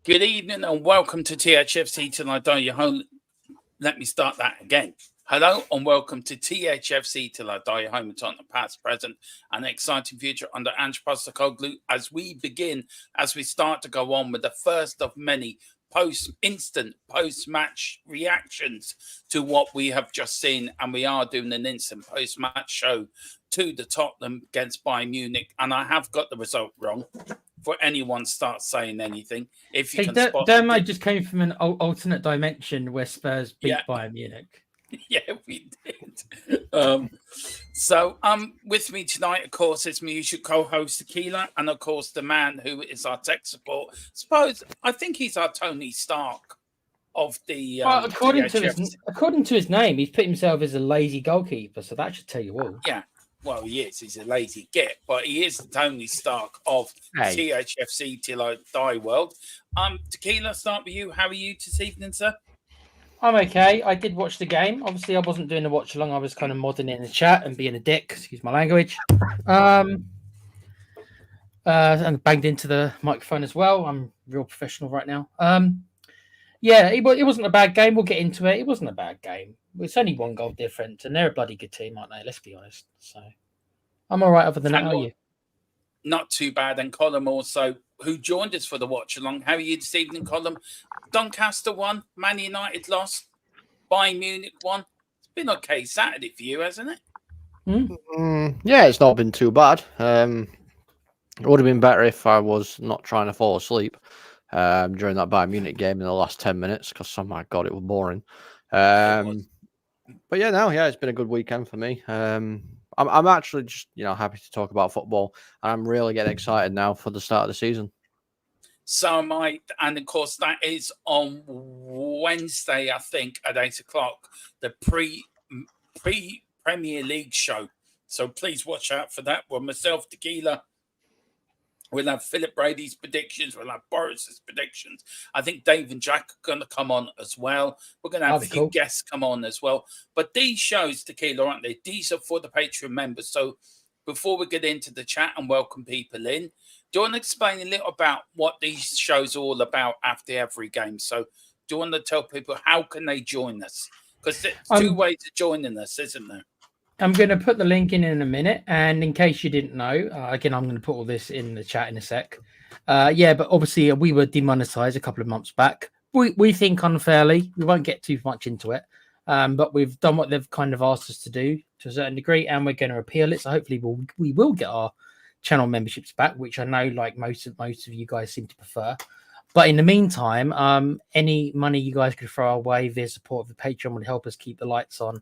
Good evening and welcome to THFC Till I Die Your Home. Let me start that again. Hello and welcome to THFC Till I Die Your Home. Tottenham past, present, and exciting future under Ange Postecoglou as we start to go on with the first of many instant post-match reactions to what we have just seen, and we are doing an instant post-match show to the Tottenham against Bayern Munich, and I have got the result wrong. For anyone starts saying anything, if you can spot Dermo just came from an alternate dimension where Spurs beat Bayern Munich. Yeah, we did. So with me tonight, of course, is my usual co-host Tequila, and of course the man who is our tech support. I think he's our Tony Stark of the. Well, according to his name, he's put himself as a lazy goalkeeper, so that should tell you all. Yeah. Well, he is. He's a lazy git, but he is the Tony Stark of THFC Till I Die world. Tequila, start with you. How are you this evening, sir? I'm okay. I did watch the game. Obviously, I wasn't doing the watch along. I was kind of modding it in the chat and being a dick. Excuse my language. And banged into the microphone as well. I'm real professional right now. Yeah, it wasn't a bad game. We'll get into it. It wasn't a bad game. It's only one goal difference, and they're a bloody good team, aren't they? Let's be honest. So I'm all right other than that. How are you? Not too bad. And Colin also, who joined us for the watch along. How are you this evening, Colin? Doncaster won. Man United lost. Bayern Munich won. It's been okay Saturday for you, hasn't it? Yeah, it's not been too bad. It would have been better if I was not trying to fall asleep during that Bayern Munich game in the last 10 minutes, because oh my god, it was boring. But yeah, it's been a good weekend for me. I'm actually just happy to talk about football, and I'm really getting excited now for the start of the season. So am I, and of course that is on Wednesday, I think, at 8:00, the pre Premier League show. So please watch out for that. Well, myself, Tequila. We'll have Philip Brady's predictions. We'll have Boris's predictions. I think Dave and Jack are going to come on as well. We're going to have a few guests come on as well. But these shows, Tequila, aren't they? These are for the Patreon members. So before we get into the chat and welcome people in, do you want to explain a little about what these shows are all about after every game? So do you want to tell people how can they join us? Because there's two ways of joining us, isn't there? I'm going to put the link in a minute, and in case you didn't know, again, I'm going to put all this in the chat in a sec. But obviously we were demonetized a couple of months back. We think unfairly. We won't get too much into it, but we've done what they've kind of asked us to do to a certain degree, and we're going to appeal it. So hopefully we will get our channel memberships back, which I know like most of you guys seem to prefer. But in the meantime, any money you guys could throw our way via support of the Patreon would help us keep the lights on.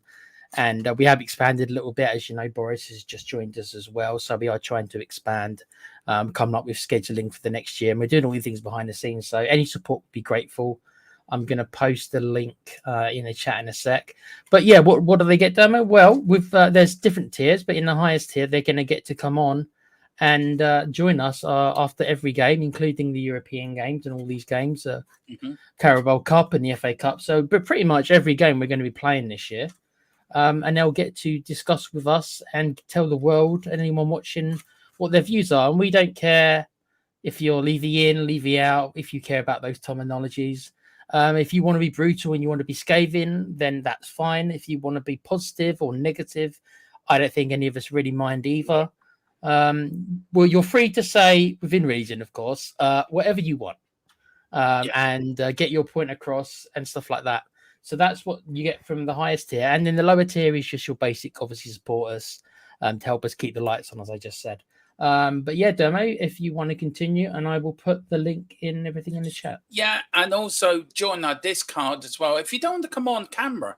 And we have expanded a little bit. As you know, Boris has just joined us as well. So we are trying to expand, coming up with scheduling for the next year. And we're doing all these things behind the scenes. So any support would be grateful. I'm going to post the link in the chat in a sec. But yeah, what do they get, Dermo? Well, there's different tiers, but in the highest tier, they're going to get to come on and join us after every game, including the European games and all these games, Carabao Cup and the FA Cup. So, but pretty much every game we're going to be playing this year. And they'll get to discuss with us and tell the world and anyone watching what their views are. And we don't care if you're Levy in, Levy out, if you care about those terminologies. If you want to be brutal and you want to be scathing, then that's fine. If you want to be positive or negative, I don't think any of us really mind either. Well, you're free to say, within reason, of course, whatever you want and get your point across and stuff like that. So that's what you get from the highest tier. And then the lower tier is just your basic, obviously, support us to help us keep the lights on, as I just said. But yeah, Dermo, if you want to continue, and I will put the link in everything in the chat. Yeah, and also join our Discord as well. If you don't want to come on camera,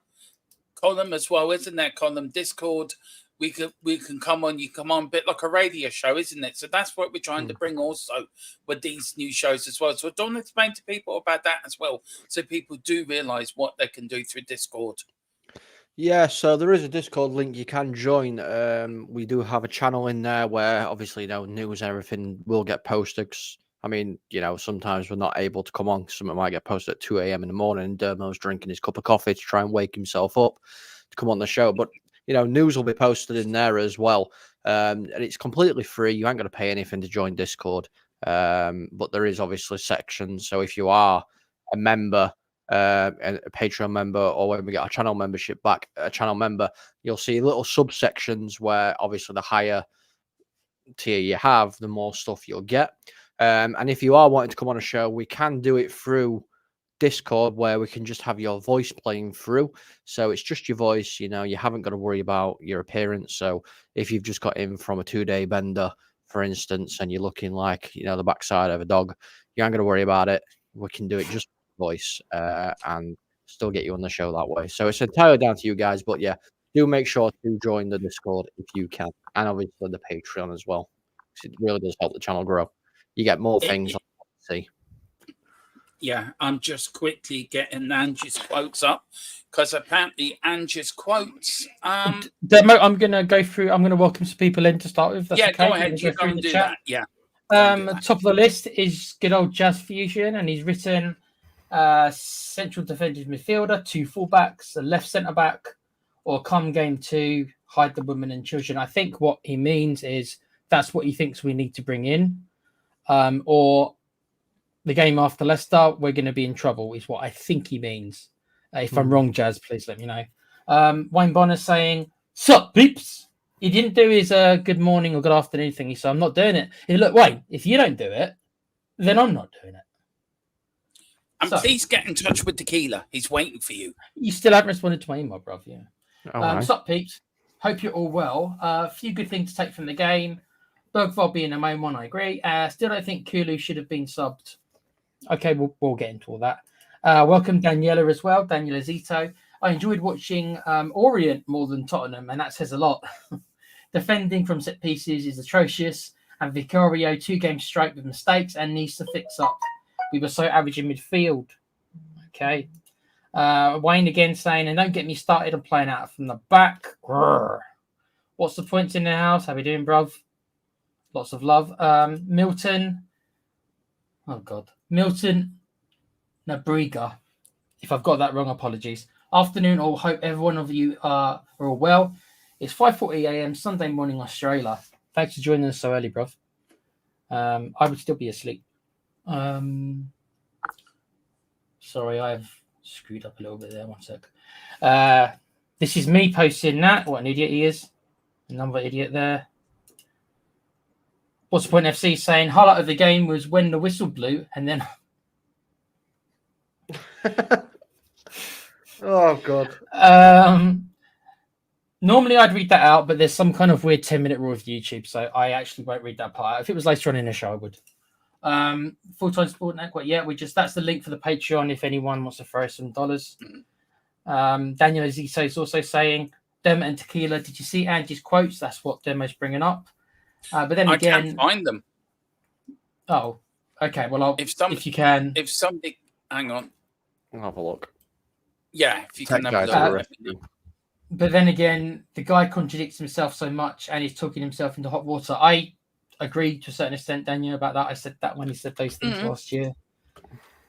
column as well, isn't there, column? Discord, we can come on, you come on a bit like a radio show, isn't it? So that's what we're trying to bring also with these new shows as well. So don't explain to people about that as well, so people do realise what they can do through Discord. Yeah, so there is a Discord link you can join. We do have a channel in there where obviously news and everything will get posted. I mean, sometimes we're not able to come on. Something might get posted at 2 a.m. in the morning, and Dermo's drinking his cup of coffee to try and wake himself up to come on the show. But news will be posted in there as well. And it's completely free. You ain't going to pay anything to join Discord. But there is obviously sections. So if you are a member, a Patreon member, or when we get our channel membership back, a channel member, you'll see little subsections where obviously the higher tier you have, the more stuff you'll get. And if you are wanting to come on a show, we can do it through Discord, where we can just have your voice playing through. So it's just your voice, you know, you haven't got to worry about your appearance. So if you've just got in from a 2-day bender, for instance, and you're looking like, you know, the backside of a dog, you ain't got to worry about it. We can do it just with voice and still get you on the show that way. So it's entirely down to you guys. But yeah, do make sure to join the Discord if you can, and obviously the Patreon as well, because it really does help the channel grow. You get more things on see. Yeah, I'm just quickly getting Angie's quotes up, because apparently Angie's quotes. Demo, I'm gonna go through. I'm gonna welcome some people in to start with. That's Yeah, okay. go ahead. You go and do that. Yeah. Top of the list is good old Jazz Fusion, and he's written central defensive midfielder, 2 fullbacks, a left centre back, or come game 2, hide the women and children. I think what he means is that's what he thinks we need to bring in, or the game after Leicester, we're going to be in trouble, is what I think he means. If I'm wrong, Jazz, please let me know. Wayne Bonner saying, "Sup, peeps?" He didn't do his good morning or good afternoon thing. He said, "I'm not doing it." He look, Wayne, if you don't do it, then I'm not doing it. And please get in touch with Tequila. He's waiting for you. You still haven't responded to my email, bruv. Yeah. Right. Sup, peeps? Hope you're all well. A few good things to take from the game. Bergvall being the main one, I agree. Still don't think Kulu should have been subbed. Okay, we'll get into all that. Welcome Daniela as well, Daniela Zito. I enjoyed watching Orient more than Tottenham, and that says a lot. Defending from set pieces is atrocious, and Vicario 2 games straight with mistakes and needs to fix up. We were so average in midfield. Okay. Wayne again saying, and don't get me started on playing out from the back. Grrr. What's the points in the house? How we doing, bruv? Lots of love. Milton. Oh, God. Milton Nabriga. If I've got that wrong, apologies. Afternoon, all. Hope every one of you are all well. It's 5:40 a.m. Sunday morning, Australia. Thanks for joining us so early, bruv. I would still be asleep. Sorry, I've screwed up a little bit there. One sec. This is me posting that. What an idiot he is. Another idiot there. What's the point? FC saying highlight of the game was when the whistle blew, and then. Oh God. Normally I'd read that out, but there's some kind of weird 10-minute rule of YouTube, so I actually won't read that part. If it was later on in the show, I would. Full-time Sport Network, yeah, that's the link for the Patreon if anyone wants to throw some dollars. Daniel Azizo is also saying, Demo and Tequila, did you see Angie's quotes? That's what Demo's bringing up. But then I again, can't find them. Oh, okay. Well, if you can, if somebody, hang on, I'll have a look. Yeah, if you can have a look. But then again, the guy contradicts himself so much, and he's talking himself into hot water. I agree to a certain extent, Daniel, about that. I said that when he said those things last year.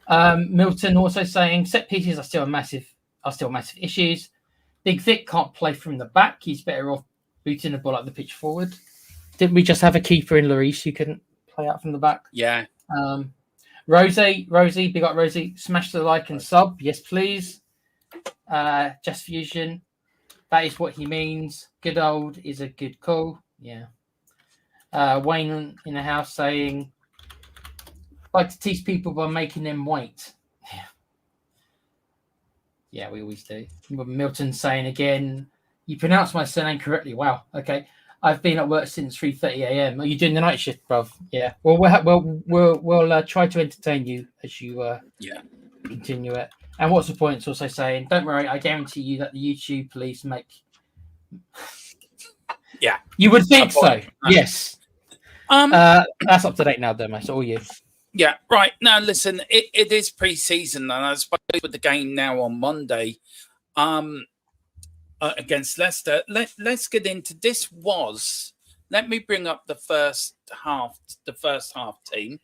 Milton also saying set pieces are still massive issues. Big Vic can't play from the back. He's better off booting the ball up the pitch forward. Didn't we just have a keeper in Lloris who couldn't play out from the back? Yeah. Rosie, big up Rosie. Smash the like and sub. Yes, please. Just Fusion. That is what he means. Good old is a good call. Yeah. Wayne in the house saying, like to teach people by making them wait. Yeah. Yeah, we always do. Milton saying again, you pronounce my surname correctly. Wow. Okay. I've been at work since 3:30 a.m. Are you doing the night shift, bruv? Yeah. Well, we'll try to entertain you as you continue it. And what's the point? It's also saying, don't worry, I guarantee you that the YouTube police make. Yeah. You would think so. Yes. That's up to date now, Demo. It's all you. Yeah. Right. Now, listen, it is pre-season, and I suppose with the game now on Monday, against Leicester, let's get into this. Let me bring up the first half team.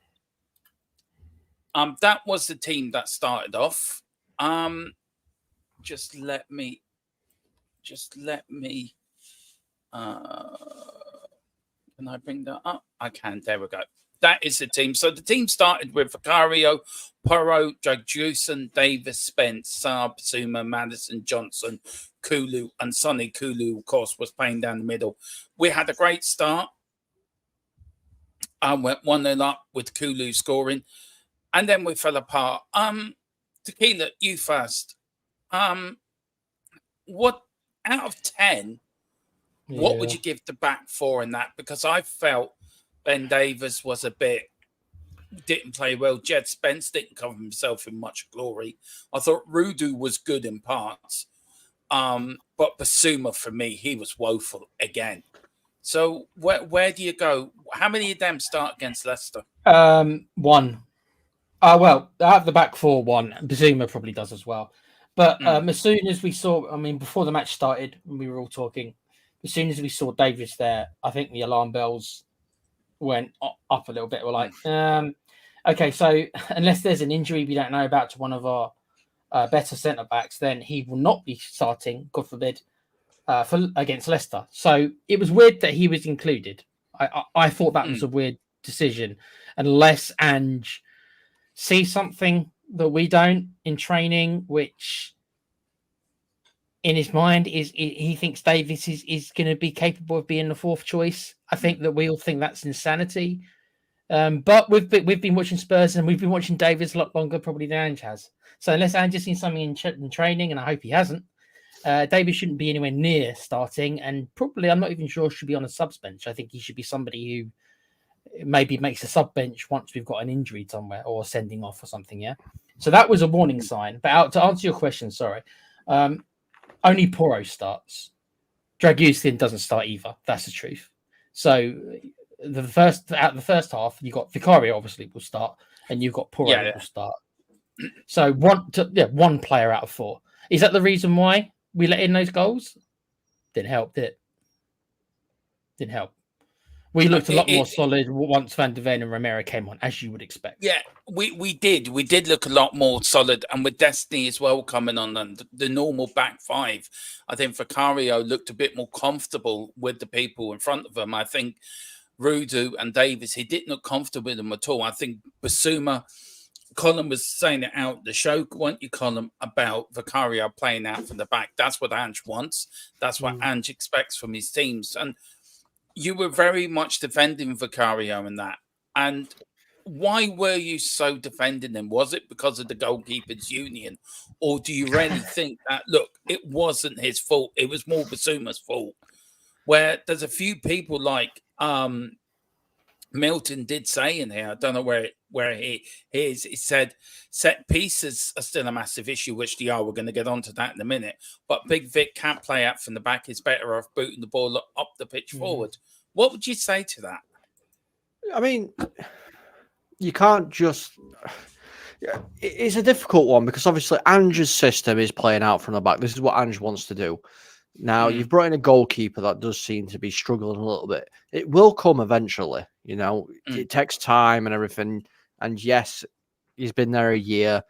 That was the team that started off. Just let me can I bring that up? I can. There we go. that is the team. So the team started with Vicario, Porro, Jagjusen, Davis, Spence, Saab, Zuma, Madison, Johnson, Kulu, and Sonny Kulu, of course, was playing down the middle. We had a great start. Went 1-0 up with Kulu scoring, and then we fell apart. Tequila, you first. What out of 10? What would you give the back four in that? Because I felt Ben Davies was didn't play well. Jed Spence didn't cover himself in much glory. I thought Rudu was good in parts. But Basuma, for me, he was woeful again. So where do you go? How many of them start against Leicester? One. Well, out of the back four, one. Basuma probably does as well. But as soon as we saw, before the match started, we were all talking, as soon as we saw Davies there, I think the alarm bells went up a little bit. We're like, okay, so unless there's an injury we don't know about to one of our better centre backs, then he will not be starting, God forbid, against Leicester. So it was weird that he was included. I thought that was a weird decision, unless Ange sees something that we don't in training, which in his mind is he thinks Davies is going to be capable of being the fourth choice. I think that we all think that's insanity. But we've been watching Spurs and we've been watching Davies a lot longer probably than Ange has. So unless Ange has seen something in training, and I hope he hasn't, Davies shouldn't be anywhere near starting, and probably I'm not even sure should be on a subs bench. I think he should be somebody who maybe makes a sub bench once we've got an injury somewhere or sending off or something. Yeah. So that was a warning sign. But to answer your question, sorry. Only Porro starts. Dragusin doesn't start either. That's the truth. So the first half, you got Vicario obviously will start, and you've got Porro will start. So one player out of four. Is that the reason why we let in those goals? Didn't help, did it? Didn't help. We looked a lot more solid once Van de Ven and Romero came on, as you would expect. Yeah, we did. We did look a lot more solid. And with Destiny as well coming on, and the normal back five, I think Vicario looked a bit more comfortable with the people in front of him. I think Rudu and Davies, he didn't look comfortable with them at all. I think Basuma, Colin was saying it out the show, weren't you, Colin, about Vicario playing out from the back. That's what Ange wants. That's what Ange expects from his teams. And you were very much defending Vicario in that. And why were you so defending him? Was it because of the goalkeepers union? Or do you really think that, look, it wasn't his fault, it was more Basuma's fault? Where there's a few people like Milton did say in here, I don't know where he is, he said set pieces are still a massive issue, which they are. We're going to get onto that in a minute. But Big Vic can't play out from the back. He's better off booting the ball up the pitch forward. What would you say to that? I mean, you can't just... It's a difficult one because obviously Ange's system is playing out from the back. This is what Ange wants to do. Now, you've brought in a goalkeeper that does seem to be struggling a little bit. It will come eventually, you know. It takes time and everything. And yes, he's been there a year,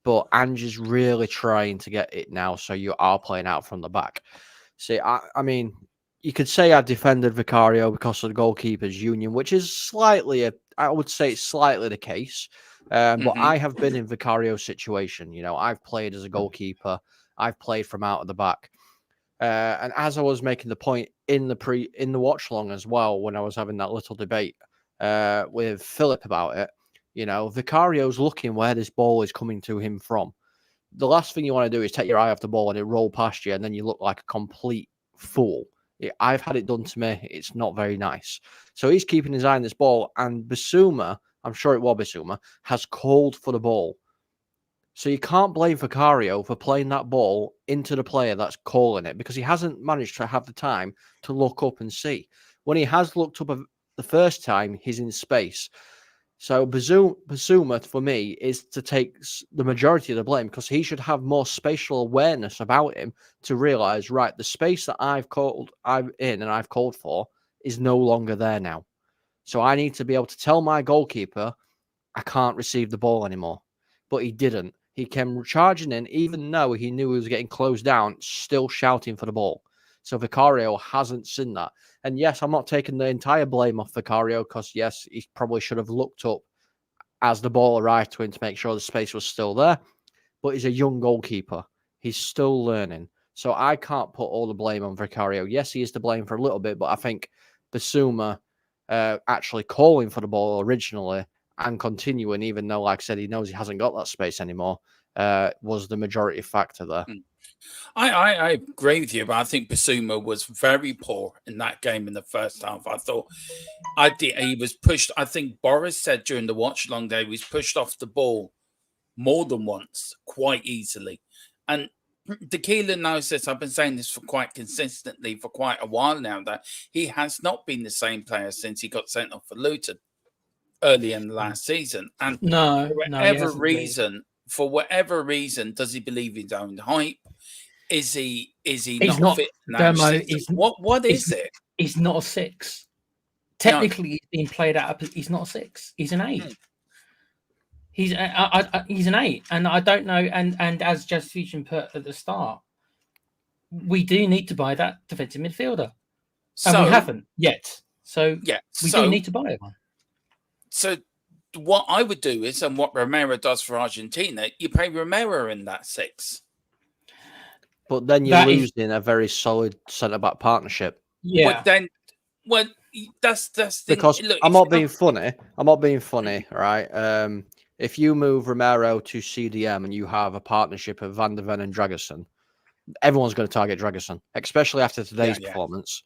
but Ange is really trying to get it now, so you are playing out from the back. See, I mean, you could say I defended Vicario because of the goalkeepers union, which is slightly, I would say it's slightly the case. But I have been in Vicario's situation. You know, I've played as a goalkeeper. I've played from out of the back. And as I was making the point in the watch long as well, when I was having that little debate with Philip about it, you know, Vicario's looking where this ball is coming to him from. The last thing you want to do is take your eye off the ball and it roll past you, and then you look like a complete fool. I've had it done to me. It's not very nice. So he's keeping his eye on this ball, and Basuma, I'm sure it was Basuma, has called for the ball. So you can't blame Vicario for playing that ball into the player that's calling it, because he hasn't managed to have the time to look up and see. When he has looked up the first time, he's in space. So Basuma, for me, is to take the majority of the blame, because he should have more spatial awareness about him to realise, right, the space that I'm in and I've called for is no longer there now. So I need to be able to tell my goalkeeper I can't receive the ball anymore. But he didn't. He came charging in, even though he knew he was getting closed down, still shouting for the ball. So Vicario hasn't seen that. And yes, I'm not taking the entire blame off Vicario because, yes, he probably should have looked up as the ball arrived to him to make sure the space was still there. But he's a young goalkeeper. He's still learning. So I can't put all the blame on Vicario. Yes, he is to blame for a little bit, but I think Basuma actually calling for the ball originally and continuing, even though, like I said, he knows he hasn't got that space anymore, was the majority factor there. I agree with you, but I think Basuma was very poor in that game in the first half. I thought he was pushed. I think Boris said during the watch along day he was pushed off the ball more than once, quite easily. And Tequila knows this. I've been saying this for quite consistently for quite a while now, that he has not been the same player since he got sent off for Luton early in the last season. And for whatever reason, does he believe his own hype? Is he not fit now? What is it? He's not a 6. Technically, he's being played out. He's not a 6. He's an 8. He's an 8, and I don't know. And as Jazz Fusion put at the start, we do need to buy that defensive midfielder, and we haven't yet. So we do need to buy one. So what I would do is, and what Romero does for Argentina, you pay Romero in that 6. But then you're losing a very solid centre-back partnership. Yeah. That's because look, I'm not being funny. I'm not being funny, right? If you move Romero to CDM and you have a partnership of Van der Ven and Dragusin, everyone's going to target Dragusin, especially after today's performance.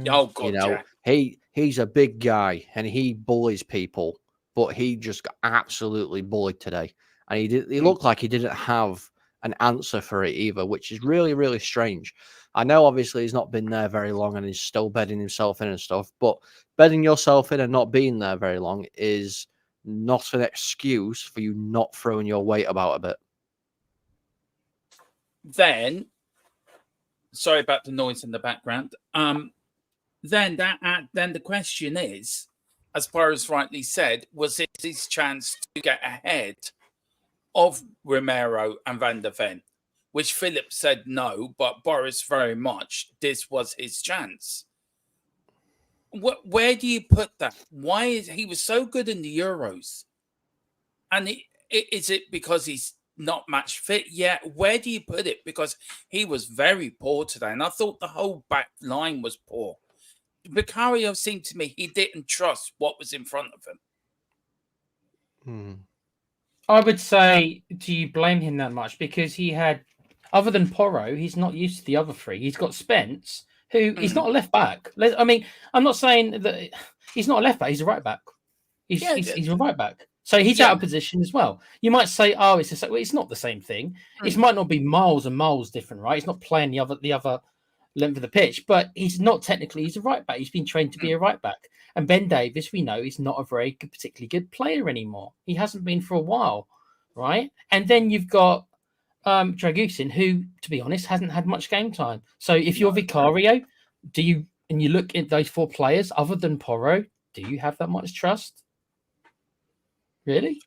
Oh God, he's a big guy and he bullies people, but he just got absolutely bullied today, and he looked like he didn't have an answer for it either, which is really, really strange. I know obviously he's not been there very long and he's still bedding himself in and stuff, but bedding yourself in and not being there very long is not an excuse for you not throwing your weight about a bit. Then, sorry about the noise in the background. Then the question is, as Boris rightly said, was it his chance to get ahead of Romero and Van der Ven, which Philip said no, but Boris very much, this was his chance. Where do you put that? Why is he was so good in the Euros? And is it because he's not match fit yet? Where do you put it? Because he was very poor today, and I thought the whole back line was poor. Vicario seemed to me he didn't trust what was in front of him. I would say, do you blame him that much? Because he had, other than Porro, he's not used to the other 3. He's got Spence, who he's not a left back. I mean, I'm not saying that he's not a left back. He's a right back. He's a right back. So he's out of position as well. You might say, oh, it's not the same thing. It might not be miles and miles different, right? He's not playing the other length of the pitch, but he's not technically. He's a right back. He's been trained to be a right back. And Ben Davies, we know, is not a very particularly good player anymore. He hasn't been for a while, right? And then you've got Dragusin, who, to be honest, hasn't had much game time. So if you're Vicario, you look at those 4 players, other than Porro, do you have that much trust? Really?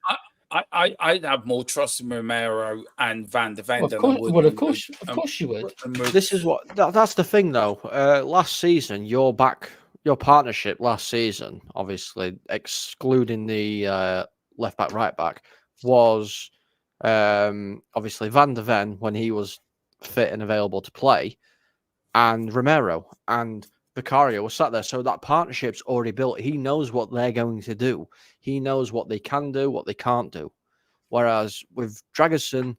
I'd have more trust in Romero and Van der Ven than I would. Well, of course you would. This is that's the thing, though. Last season, your partnership last season, obviously excluding the left back, right back, was obviously Van der Ven when he was fit and available to play, and Romero, and Vicario was sat there. So that partnership's already built. He knows what they're going to do. He knows what they can do, what they can't do. Whereas with Dragusin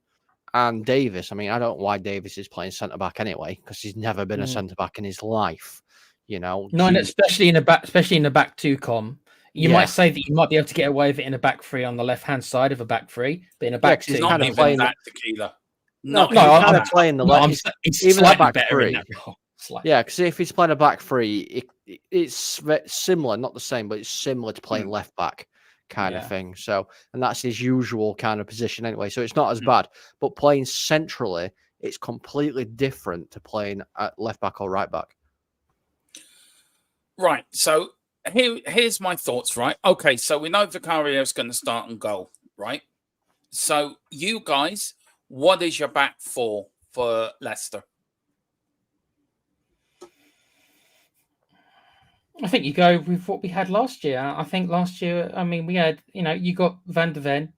and Davis, I mean, I don't know why Davis is playing centre back anyway, because he's never been a centre back in his life. You know, no, and especially in the back 2 com. You might say that you might be able to get away with it in a back 3 on the left hand side of a back 3, but in a back 2, he's not even that Tequila. I'm kind of playing the left. Even a back 3. Yeah, because if he's playing a back 3, it's similar, not the same, but it's similar to playing left back kind of thing. So, and that's his usual kind of position anyway. So it's not as bad. But playing centrally, it's completely different to playing at left back or right back. Right. So here's my thoughts. Right. Okay. So we know Vicario's going to start on goal. Right. So you guys, what is your back 4 for Leicester? I think you go with what we had last year. I think last year, I mean, we had, you got Van de Ven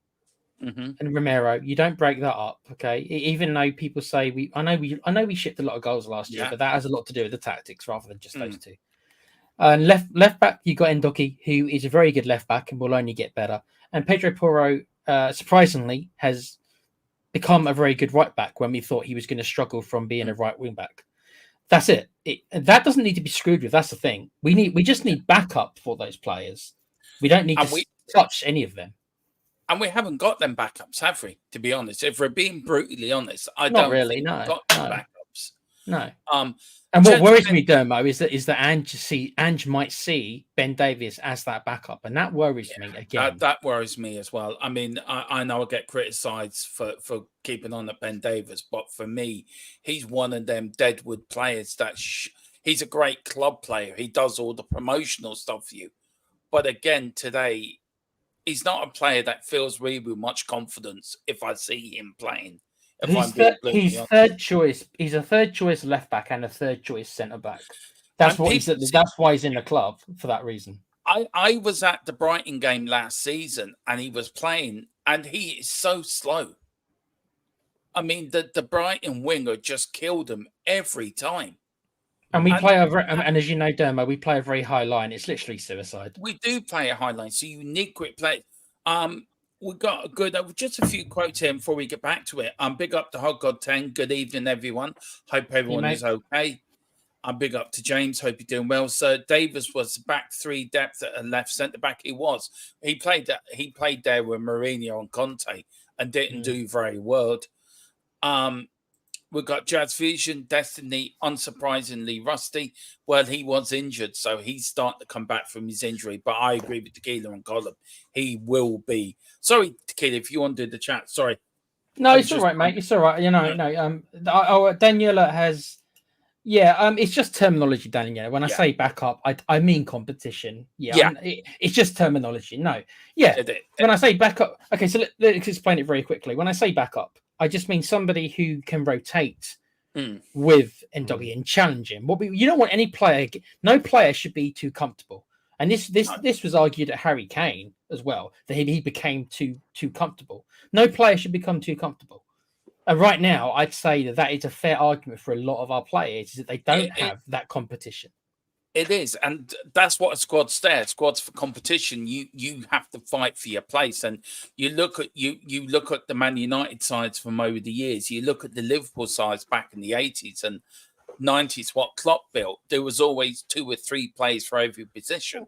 Mm-hmm. and Romero. You don't break that up, okay? Even though people say I know we shipped a lot of goals last year, Yeah. but that has a lot to do with the tactics rather than just those Mm. two. And left back, you got Ndoki, who is a very good left back and will only get better. And Pedro Porro, surprisingly, has become a very good right back when we thought he was going to struggle from being a right wing back. That's it. That doesn't need to be screwed with. That's the thing. We just need backup for those players. We don't need And to touch any of them. And we haven't got them backups, have we? To be honest, if we're being brutally honest, I Not don't really. think No. we've got them backups. No. Um, And what worries me, Dermo, is that Ange might see Ben Davies as that backup, and that worries me again. That worries me as well. I mean, I know I get criticised for keeping on at Ben Davies, but for me, he's one of them deadwood players that he's a great club player. He does all the promotional stuff for you, but again, today he's not a player that fills me with much confidence if I see him playing. He's third choice. He's a third choice left back and a third choice centre back. That's why he's in the club for that reason. I was at the Brighton game last season and he was playing and he is so slow. I mean, the Brighton winger just killed him every time. And we play and as you know, Dermo, we play a very high line. It's literally suicide. We do play a high line, so you need quick play. We got a good, just a few quotes here before we get back to it. Big up to Hot God 10. Good evening, everyone. Hope everyone is okay. Big up to James. Hope you're doing well, sir. Davis was back three depth at a left centre back. He was. He played there with Mourinho and Conte and didn't do very well. We've got Jazz Fusion, Destiny, unsurprisingly rusty. Well, he was injured, so he's starting to come back from his injury. But I agree with Tequila and Colin. He will be. Sorry, Tequila, if you want to do the chat. Sorry. No, it's all right, mate. It's all right. Daniela has. Yeah, it's just terminology, Daniela. When I say backup, I mean competition. It's just terminology. No, when I say backup, okay, so let's explain it very quickly. When I say backup, I just mean somebody who can rotate with Ndogi and challenge him. You don't want any player. No player should be too comfortable. And this was argued at Harry Kane as well, that he became too comfortable. No player should become too comfortable. And right now, I'd say that is a fair argument for a lot of our players, is that they don't have that competition. It is, and that's what a squad's there. Squads for competition. You have to fight for your place, and you look at the Man United sides from over the years. You look at the Liverpool sides back in the 80s and 90s. What Klopp built, there was always 2 or 3 players for every position.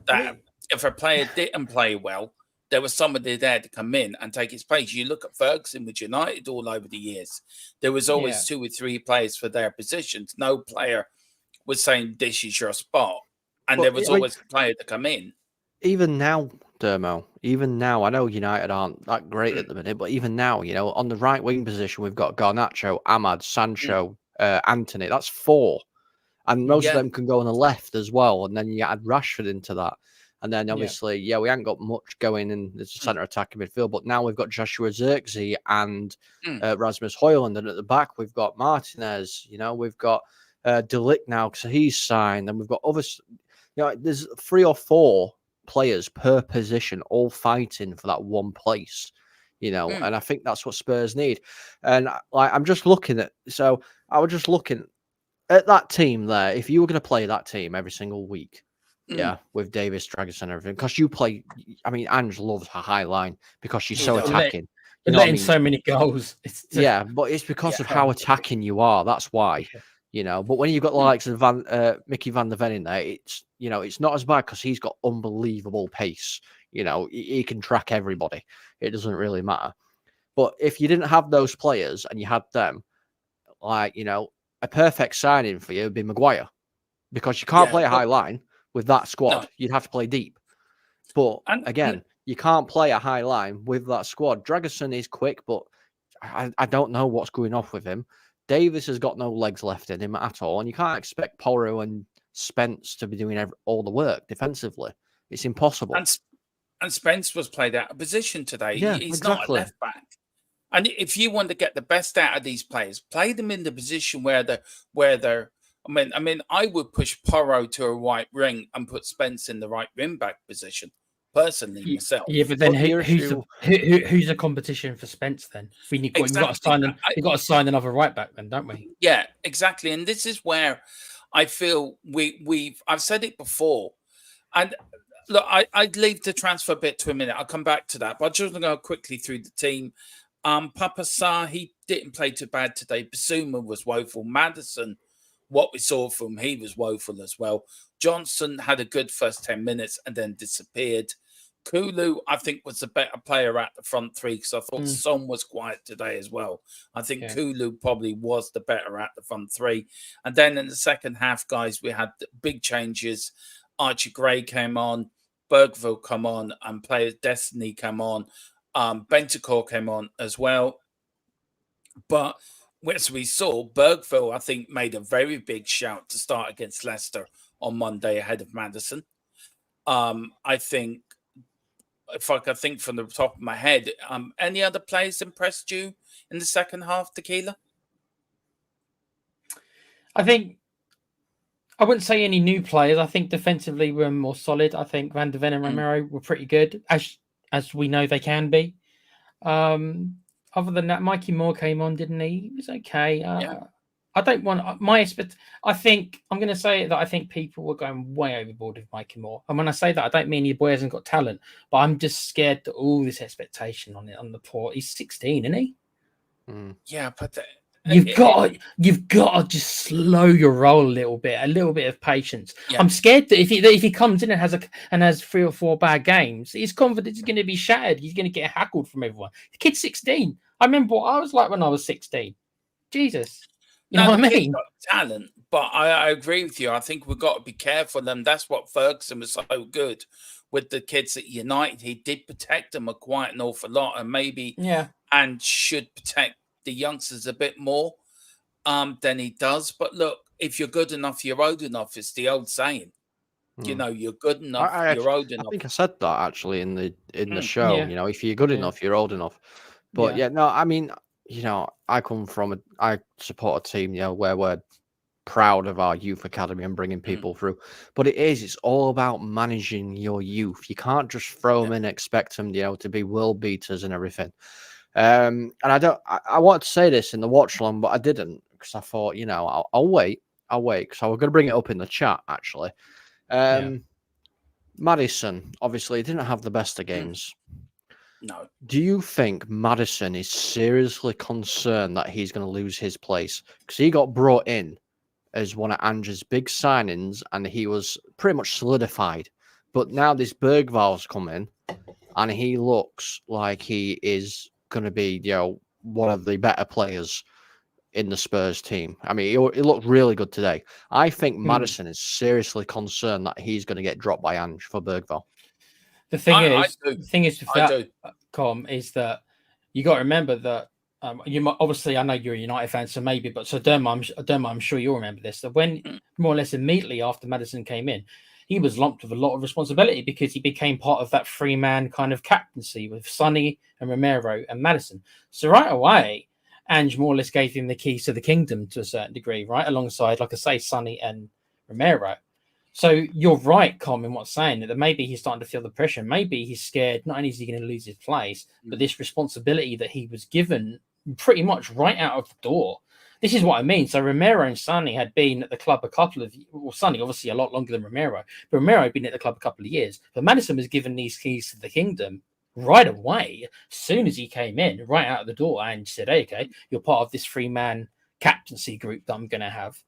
That if a player didn't play well, there was somebody there to come in and take his place. You look at Ferguson with United all over the years. There was always 2 or 3 players for their positions. No player was saying this is your spot, and there was always a player to come in. Even now, Dermo, I know United aren't that great at the minute, but even now, on the right wing position, we've got Garnacho, Ahmad, Sancho, Anthony. That's 4. And most of them can go on the left as well. And then you add Rashford into that. And then obviously, we haven't got much going in the centre attacking midfield, but now we've got Joshua Zirkzee and Rasmus Højlund. And at the back, we've got Martinez, we've got De Ligt now because he's signed, and we've got others. There's 3 or 4 players per position all fighting for that one place, and I think that's what Spurs need. And I'm just looking at, I was just looking at that team there. If you were going to play that team every single week, with Davis, Dragic and everything, because you play, I mean, Ange loves her high line because she's so attacking. Letting so many goals. But it's because of how attacking you are. That's why. But when you've got the likes of Mickey van der Ven in there, it's not as bad because he's got unbelievable pace. He can track everybody. It doesn't really matter. But if you didn't have those players and you had them, a perfect signing for you would be Maguire, because you can't play a high line with that squad. No. You'd have to play deep. But again, you can't play a high line with that squad. Dragusin is quick, but I don't know what's going off with him. Davis has got no legs left in him at all, and you can't expect Porro and Spence to be doing all the work defensively. It's impossible. And Spence was played out of position today. He's not a left back. And if you want to get the best out of these players, play them in the position where they're I would push Porro to a right wing and put Spence in the right wing back position, personally myself. Yeah, but then But the who's the competition for Spence then? We've got to sign them. We've got to sign another right back then, don't we? Yeah, exactly. And this is where I feel I've said it before. And look, I'd leave the transfer bit to a minute. I'll come back to that. But I just want to go quickly through the team. Papa Sarr, he didn't play too bad today. Basuma was woeful. Madison, what we saw from him, he was woeful as well. Johnson had a good first 10 minutes and then disappeared. Kulu, I think, was the better player at the front three because I thought Son was quiet today as well. I think Kulu probably was the better at the front three. And then in the second half, guys, we had big changes. Archie Gray came on, Bergville come on, and players Destiny come on. Bentancur came on as well. But as we saw, Bergville, I think, made a very big shout to start against Leicester on Monday ahead of Madison. I think, if I could think from the top of my head, any other players impressed you in the second half, Tequila? I think I wouldn't say any new players. I think defensively we're more solid. I think Van de Ven and Romero were pretty good, as we know they can be. Other than that, Mikey Moore came on, didn't he? He was okay. I don't want I think I'm going to say that I think people were going way overboard with Mikey Moore. And when I say that, I don't mean your boy hasn't got talent, but I'm just scared that all this expectation on the poor. He's 16, isn't he? Yeah, but you've got to just slow your roll a little bit of patience. Yeah. I'm scared that if he comes in and has 3 or 4 bad games, his confidence is going to be shattered. He's going to get hackled from everyone. The kid's 16. I remember what I was like when I was 16. Jesus. You know what I mean? Got talent, but I agree with you. I think we've got to be careful, and that's what Ferguson was so good with the kids at United. He did protect them quite an awful lot, and maybe and should protect the youngsters a bit more than he does. But look, if you're good enough, you're old enough. It's the old saying. You know, you're good enough, you're old enough. I think I said that actually in the show. You know, if you're good enough, you're old enough. But I mean, you know, I support a team, you know, where we're proud of our youth academy and bringing people through. But it's all about managing your youth. You can't just throw them in and expect them, you know, to be world beaters and everything. And I wanted to say this in the watch along, but I didn't because I thought, you know, I'll wait because I was going to bring it up in the chat actually. Maddison obviously didn't have the best of games. No. Do you think Maddison is seriously concerned that he's going to lose his place? Because he got brought in as one of Ange's big signings and he was pretty much solidified. But now this Bergval's come in and he looks like he is going to be, you know, one of the better players in the Spurs team. I mean, he looked really good today. I think Maddison is seriously concerned that he's going to get dropped by Ange for Bergval. The thing is with that, Com, is that you got to remember that obviously I know you're a United fan, so maybe, but so Derma, I'm sure you'll remember this. That when more or less immediately after Maddison came in, he was lumped with a lot of responsibility because he became part of that 3-man kind of captaincy with Sonny and Romero and Maddison. So right away, Ange more or less gave him the keys to the kingdom to a certain degree, right? Alongside, like I say, Sonny and Romero. So you're right, Com, in what's saying that maybe he's starting to feel the pressure. Maybe he's scared. Not only is he going to lose his place, but this responsibility that he was given pretty much right out of the door. This is what I mean. So Romero and Sonny had been at the club a couple of, well, Sonny obviously a lot longer than Romero, but Romero had been at the club a couple of years. But Maddison was given these keys to the kingdom right away, as soon as he came in, right out of the door, and said, hey, okay, you're part of this 3-man captaincy group that I'm going to have.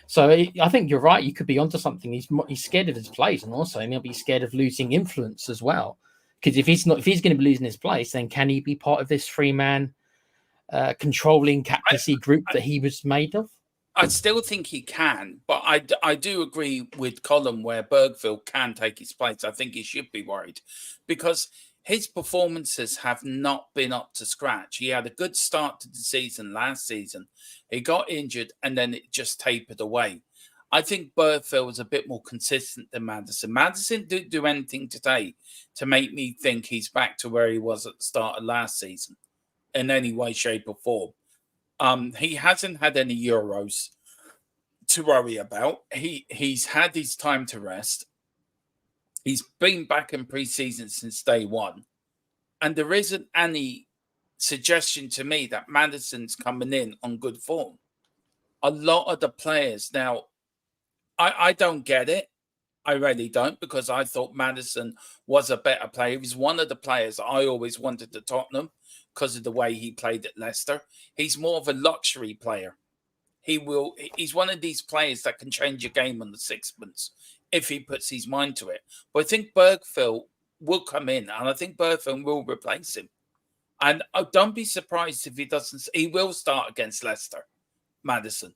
So I think you're right. You could be onto something. He's scared of his place, and also he'll be scared of losing influence as well. Because if he's going to be losing his place, then can he be part of this 3-man controlling captaincy group that he was made of? I still think he can, but I do agree with Colin where Bergville can take his place. I think he should be worried because his performances have not been up to scratch. He had a good start to the season last season. He got injured and then it just tapered away. I think Bergville was a bit more consistent than Maddison. Maddison didn't do anything today to make me think he's back to where he was at the start of last season in any way, shape or form. He hasn't had any Euros to worry about. He's had his time to rest. He's been back in pre-season since day one. And there isn't any suggestion to me that Maddison's coming in on good form. A lot of the players now, I don't get it. I really don't, because I thought Maddison was a better player. He was one of the players I always wanted to Tottenham because of the way he played at Leicester. He's more of a luxury player. He's one of these players that can change a game on the sixpence if he puts his mind to it. But I think Bergville will come in, and I think Bergville will replace him. And don't be surprised if he doesn't. He will start against Leicester, Maddison.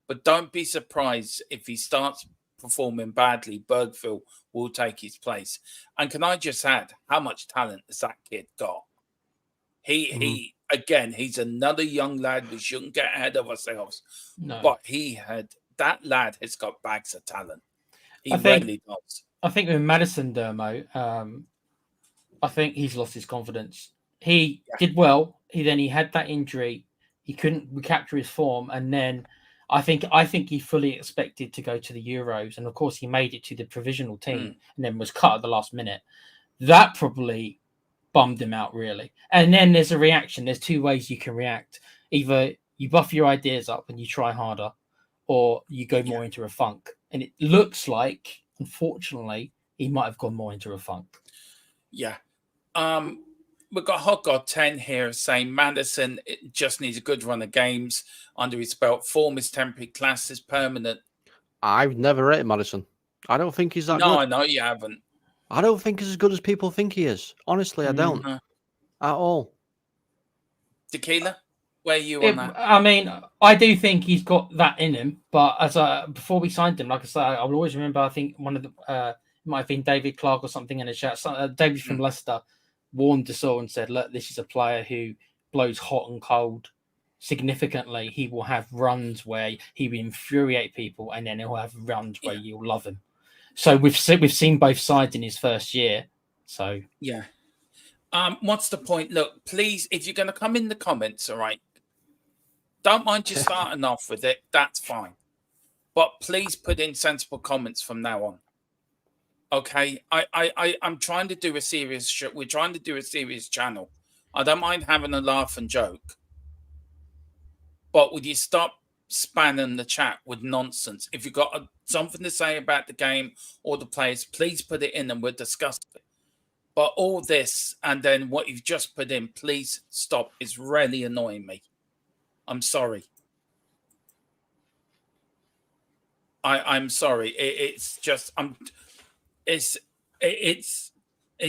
But don't be surprised if he starts performing badly. Bergville will take his place. And can I just add, how much talent has that kid got? He again, he's another young lad. We shouldn't get ahead of ourselves. No. But that lad has got bags of talent. He really does. I think with Maddison, Dermo, I think he's lost his confidence. He did well. He had that injury. He couldn't recapture his form, and then I think he fully expected to go to the Euros, and of course he made it to the provisional team, and then was cut at the last minute. That probably bummed him out, really. And then there's a reaction. There's two ways you can react: either you buff your ideas up and you try harder, or you go more into a funk. And it looks like, unfortunately, he might have gone more into a funk. Yeah. We've got Hot God 10 here saying Maddison just needs a good run of games under his belt. Form is temporary, class is permanent. I've never rated Maddison. I don't think he's that good. No, I know you haven't. I don't think he's as good as people think he is. Honestly, I don't. At all. Tequila, where are you on that? I mean, I do think he's got that in him, but before we signed him, like I said, I will always remember, I think one of the, it might have been David Clark or something in the chat. David from Leicester warned us all and said, look, this is a player who blows hot and cold significantly. He will have runs where he will infuriate people, and then he'll have runs where you'll love him. So we've seen both sides in his first year. So yeah. What's the point? Look, please, if you're going to come in the comments, all right, don't mind just starting off with it. That's fine. But please put in sensible comments from now on. Okay, I'm trying to do a serious show. We're trying to do a serious channel. I don't mind having a laugh and joke, but would you stop spanning the chat with nonsense? If you've got something to say about the game or the players, please put it in and we'll discuss it. But all this and then what you've just put in, please stop. It's really annoying me. I'm sorry. I'm sorry. It's just it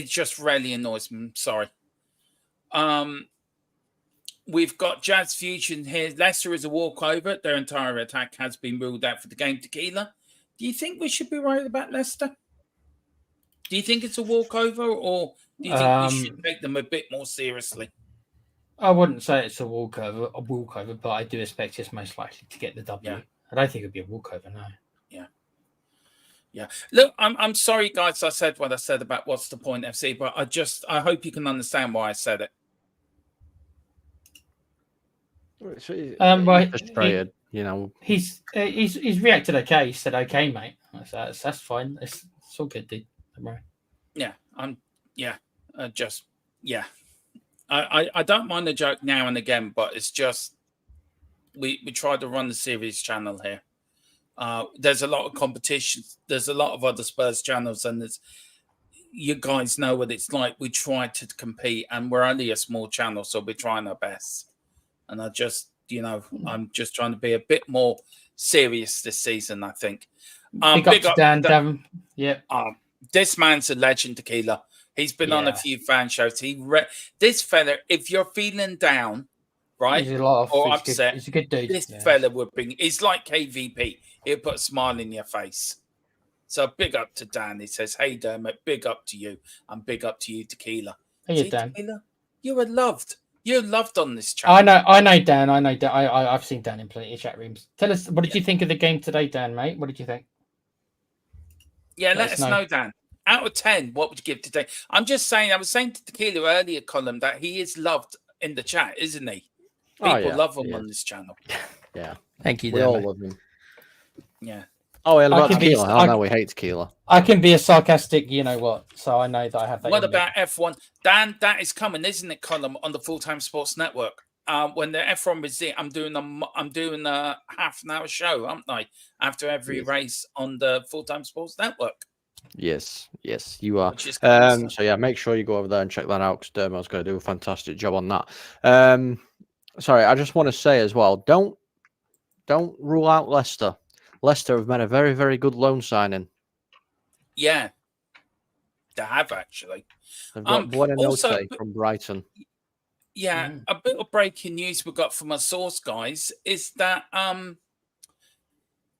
just really annoys me. I'm sorry. We've got Jazz Fusion here. Leicester is a walkover. Their entire attack has been ruled out for the game. Tequila, do you think we should be worried about Leicester? Do you think it's a walkover, or do you think we should take them a bit more seriously? I wouldn't say it's a walkover, but I do expect it's most likely to get the W. Yeah. I don't think it'd be a walkover, no. Yeah. Look, I'm sorry, guys. I said what I said about what's the point, FC, but I hope you can understand why I said it. Frustrated, you know. He's reacted okay. He said, "Okay, mate." That's fine. It's all good, dude. Don't worry. Yeah, I don't mind the joke now and again, but it's just we try to run the series channel here. There's a lot of competition. There's a lot of other Spurs channels, and you guys know what it's like. We try to compete, and we're only a small channel, so we're trying our best. And I'm just trying to be a bit more serious this season, I think. Big up to Dan Devon. Yeah. This man's a legend, Tequila. He's been on a few fan shows. This fella, if you're feeling down, right, or upset, he's a good dude. This fella would bring. He's like KVP. He'll put a smile in your face. So big up to Dan. He says, "Hey Dermot, big up to you, and big up to you, Tequila." Hey, Dan. Tequila, you are loved. You're loved on this channel. I know Dan. I've seen Dan in plenty of chat rooms. Tell us, what did you think of the game today, Dan, mate? What did you think? Yeah, let us know, Dan. Out of 10, what would you give today? I'm just saying, I was saying to Tequila earlier, Colin, that he is loved in the chat, isn't he? People love him on this channel. Yeah. Thank you, we all love him. Yeah. Oh, yeah, I about can be- tequila. Oh, no, we hate tequila. I can be a sarcastic, you know what? So I know that I have that. What in me. about F1? Dan, that is coming, isn't it, Colin, on the Full-Time Sports Network? When the F1 was there, I'm doing a half an hour show, aren't I? After every race on the Full-Time Sports Network. Yes, you are. Which is cool, so yeah, make sure you go over there and check that out because Dermot's going to do a fantastic job on that. Sorry, I just want to say as well, don't rule out Leicester. Leicester have made a very, very good loan signing. Yeah, they have actually. They've got Buonanotte also, from Brighton. Yeah, a bit of breaking news we got from our source guys is that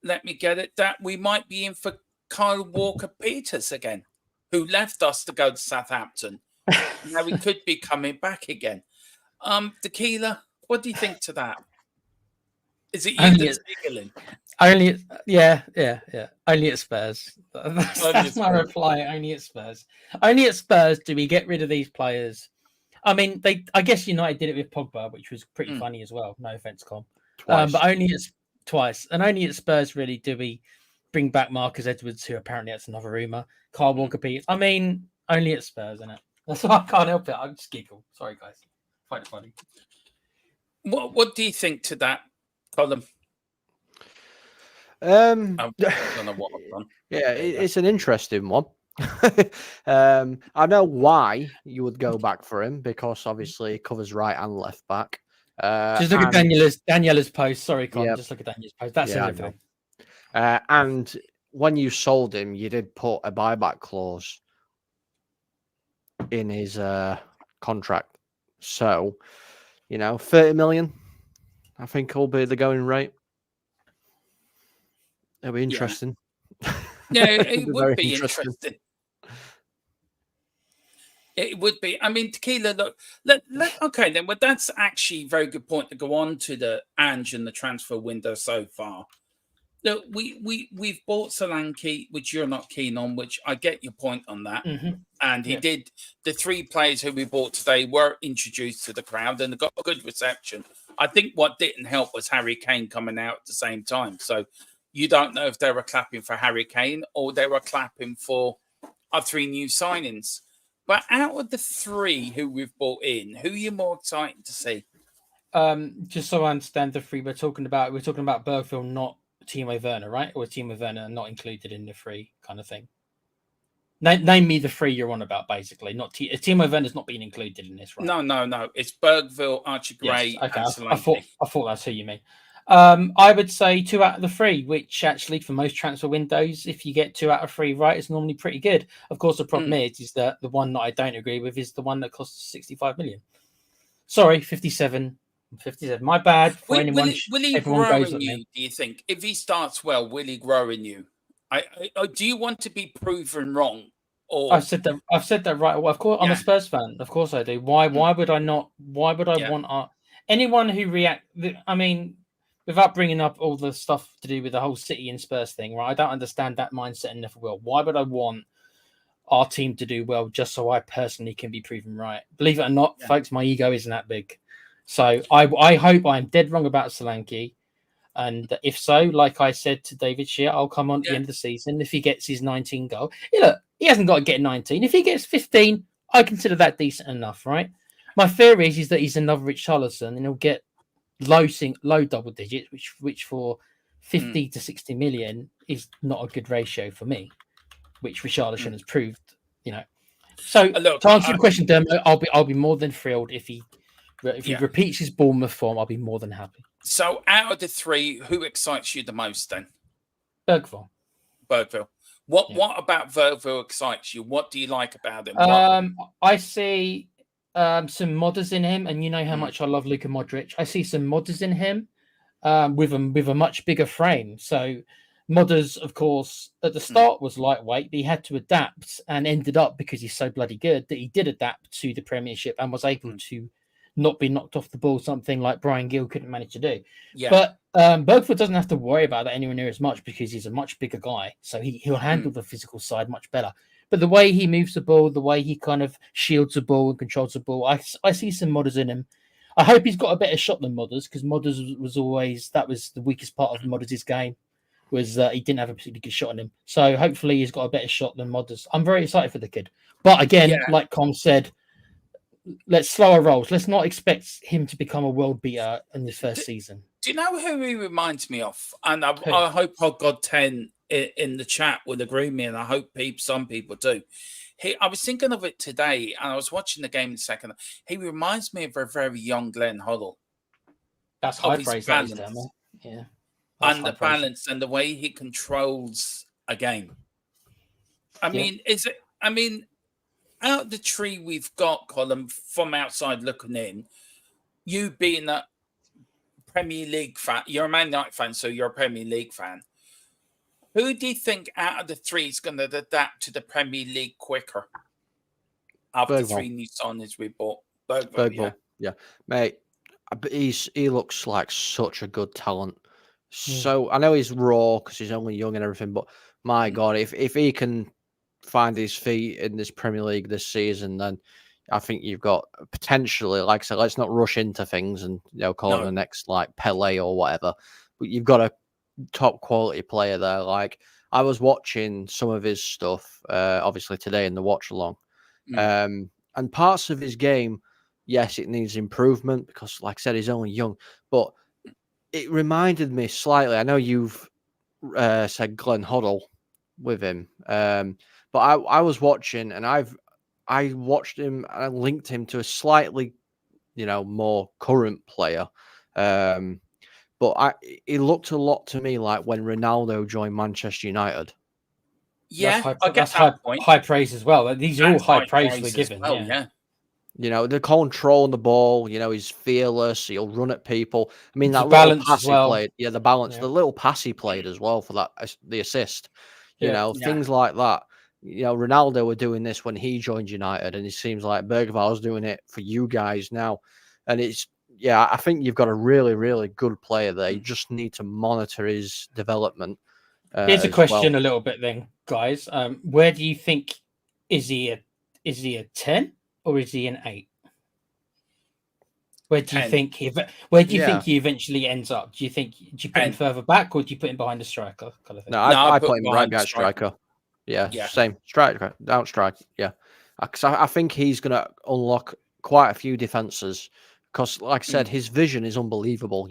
let me get it, that we might be in for Kyle Walker-Peters again, who left us to go to Southampton. Now we could be coming back again. Tequila, what do you think to that? Is it you that's giggling? Only, yeah. Only at Spurs. That's my reply. Only at Spurs. Only at Spurs do we get rid of these players. I mean, I guess United did it with Pogba, which was pretty funny as well. No offense, Com. But only twice, and only at Spurs really do we bring back Marcus Edwards, who apparently that's another rumor. Kyle Walker-Peters. I mean, only at Spurs, isn't it? That's why I can't help it. I just giggle. Sorry, guys. Quite funny. What do you think to that, Colin? I don't know what I've done. Yeah, it's an interesting one. I know why you would go back for him because obviously he covers right and left back. Just look at Daniela's post. Sorry, Con. Just look at Daniela's post. That's everything. And when you sold him, you did put a buyback clause in his contract. So, 30 million, I think will be the going rate. It'll be interesting. Yeah, it would be interesting. It would be. I mean, Tequila, look, okay, then. Well, that's actually a very good point to go on to the Ange and the transfer window so far. Look, we've bought Solanke, which you're not keen on, which I get your point on that. And he did. The three players who we bought today were introduced to the crowd and they got a good reception. I think what didn't help was Harry Kane coming out at the same time. So you don't know if they were clapping for Harry Kane or they were clapping for our three new signings. But out of the three who we've brought in, who are you more excited to see? Just so I understand the three we're talking about Bergville, not Timo Werner, right? Or Timo Werner not included in the three kind of thing? Name me the three you're on about, basically. Not Timo Werner's not being included in this, right? No. It's Bergville, Archie Gray, and Solanke. I thought that's who you mean. I would say 2 out of the 3, which actually for most transfer windows, if you get 2 out of 3 right, it's normally pretty good. Of course, the problem is that the one that I don't agree with is the one that costs 65 million. Sorry, 57. My bad. Will he grow in you, do you think? If he starts well, will he grow in you? Do you want to be proven wrong? Or I've said that right. Well, of course, I'm a Spurs fan. Of course I do. Why would I not? Why would I want anyone who react? I mean, without bringing up all the stuff to do with the whole City and Spurs thing, right? I don't understand that mindset enough. Well, why would I want our team to do well just so I personally can be proven right? Believe it or not, folks, my ego isn't that big. So I hope I'm dead wrong about Solanke. And if so, like I said to David Shear, I'll come on at the end of the season if he gets his 19 goal. Look, he hasn't got to get 19. If he gets 15, I consider that decent enough, right? My fear is that he's another Richarlison and he'll get low double digits, which for 50 to 60 million is not a good ratio for me, which Richarlison has proved, So to answer your question, Dermo, I'll be more than thrilled if he repeats his Bournemouth form. I'll be more than happy. So out of the 3, who excites you the most then? Bergville. What about Bergville excites you? What do you like about him? I see some modders in him, and you know how much I love Luka Modric. I see some modders in him with a much bigger frame. So modders, of course, at the start was lightweight, but he had to adapt and ended up, because he's so bloody good, that he did adapt to the Premiership and was able to not be knocked off the ball, something like Brian Gill couldn't manage to do. But Bergville doesn't have to worry about that anywhere near as much because he's a much bigger guy. So he'll handle the physical side much better. But the way he moves the ball, the way he kind of shields the ball and controls the ball, I see some modders in him. I hope he's got a better shot than Modders, because Modders was the weakest part of Modders' game. was he didn't have a particularly good shot on him. So hopefully he's got a better shot than Modders. I'm very excited for the kid. But again, like Com said, let's slow our rolls. Let's not expect him to become a world beater in his first season. Do you know who he reminds me of? And I hope Hot God 10 in the chat will agree with me, and I hope some people do. I was thinking of it today, and I was watching the game in a second. He reminds me of a very young Glenn Hoddle. That's high praise. Yeah. And the balance and the way he controls a game. I mean, out of the tree we've got, Colin, from outside looking in, you being a Premier League fan, you're a Man United fan, so you're a Premier League fan. Who do you think out of the three is going to adapt to the Premier League quicker? After Bergvall. 3 new signings we bought. Bergvall, yeah. Mate, he looks like such a good talent. So I know he's raw because he's only young and everything, but my God, if he can find his feet in this Premier League this season, then I think you've got potentially, like I said, let's not rush into things and call him the next like Pele or whatever. But you've got a top quality player there. Like I was watching some of his stuff, obviously today in the watch along, and parts of his game, yes, it needs improvement because, like I said, he's only young. But it reminded me slightly. I know you've said Glenn Hoddle with him, but I was watching and I watched him and I linked him to a slightly, more current player. But he looked a lot to me like when Ronaldo joined Manchester United. Yeah, that's high praise as well. These are all high praise we're given. Well, yeah. The control on the ball, he's fearless. He'll run at people. I mean, that balance little pass as well. he played. Yeah, the balance. Yeah. The little pass he played as well for that, the assist. Things like that. Ronaldo were doing this when he joined United, and it seems like Bergvall's doing it for you guys now. And I think you've got a really, really good player there. You just need to monitor his development. Here's a question a little bit then, guys. Where do you think is he a 10 or is he an 8? Where do you think he eventually ends up? Do you put him further back or do you put him behind the striker kind of thing? No, I put him right behind striker. Yeah, same striker, down strike. Yeah, because I think he's going to unlock quite a few defenses. Because, like I said, his vision is unbelievable.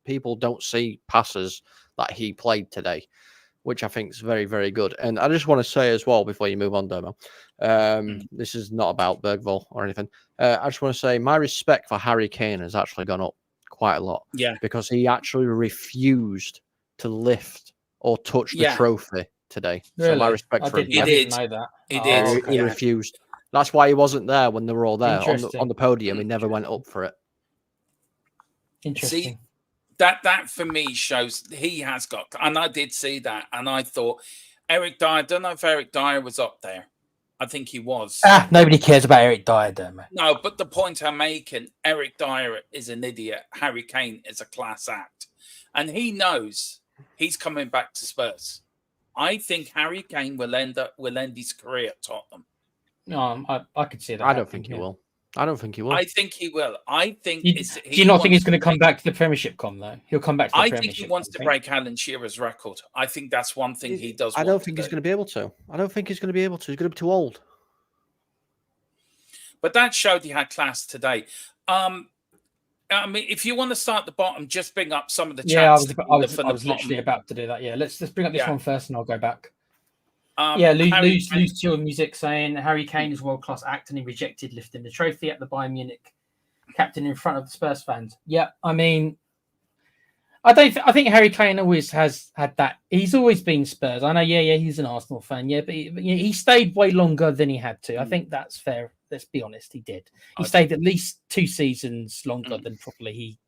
People don't see passes that he played today, which I think is very, very good. And I just want to say as well, before you move on, Dermo, this is not about Bergvall or anything. I just want to say my respect for Harry Kane has actually gone up quite a lot. Yeah. Because he actually refused to lift or touch the trophy today. Really? So my respect for him. I didn't know that. He did. He refused. That's why he wasn't there when they were all there on the podium. He never went up for it. Interesting. See, that for me shows he has got, and I did see that, and I thought Eric Dyer. I don't know if Eric Dyer was up there. I think he was. Nobody cares about Eric Dyer, don't they? No, but the point I'm making, Eric Dyer is an idiot. Harry Kane is a class act, and he knows he's coming back to Spurs. I think Harry Kane will end his career at Tottenham. No, I could see that. I don't think he will. I don't think he will. I think he will. I think. Do you not think he's going to come back to the Premiership? Though he'll come back to the Premiership. I think he wants to break Alan Shearer's record. I think that's one thing he does. I don't think he's going to be able to. I don't think he's going to be able to. He's going to be too old. But that showed he had class today. I mean, if you want to start at the bottom, just bring up some of the chats. Yeah, I was literally about to do that. Yeah, let's bring up this one first, and I'll go back. Lose to your music saying Harry Kane is world-class act and he rejected lifting the trophy at the Bayern Munich captain in front of the Spurs fans. Yeah, I mean, I think Harry Kane always has had that. He's always been Spurs. I know, he's an Arsenal fan, but he stayed way longer than he had to. I think that's fair. Let's be honest, he did. He stayed at least 2 seasons longer than probably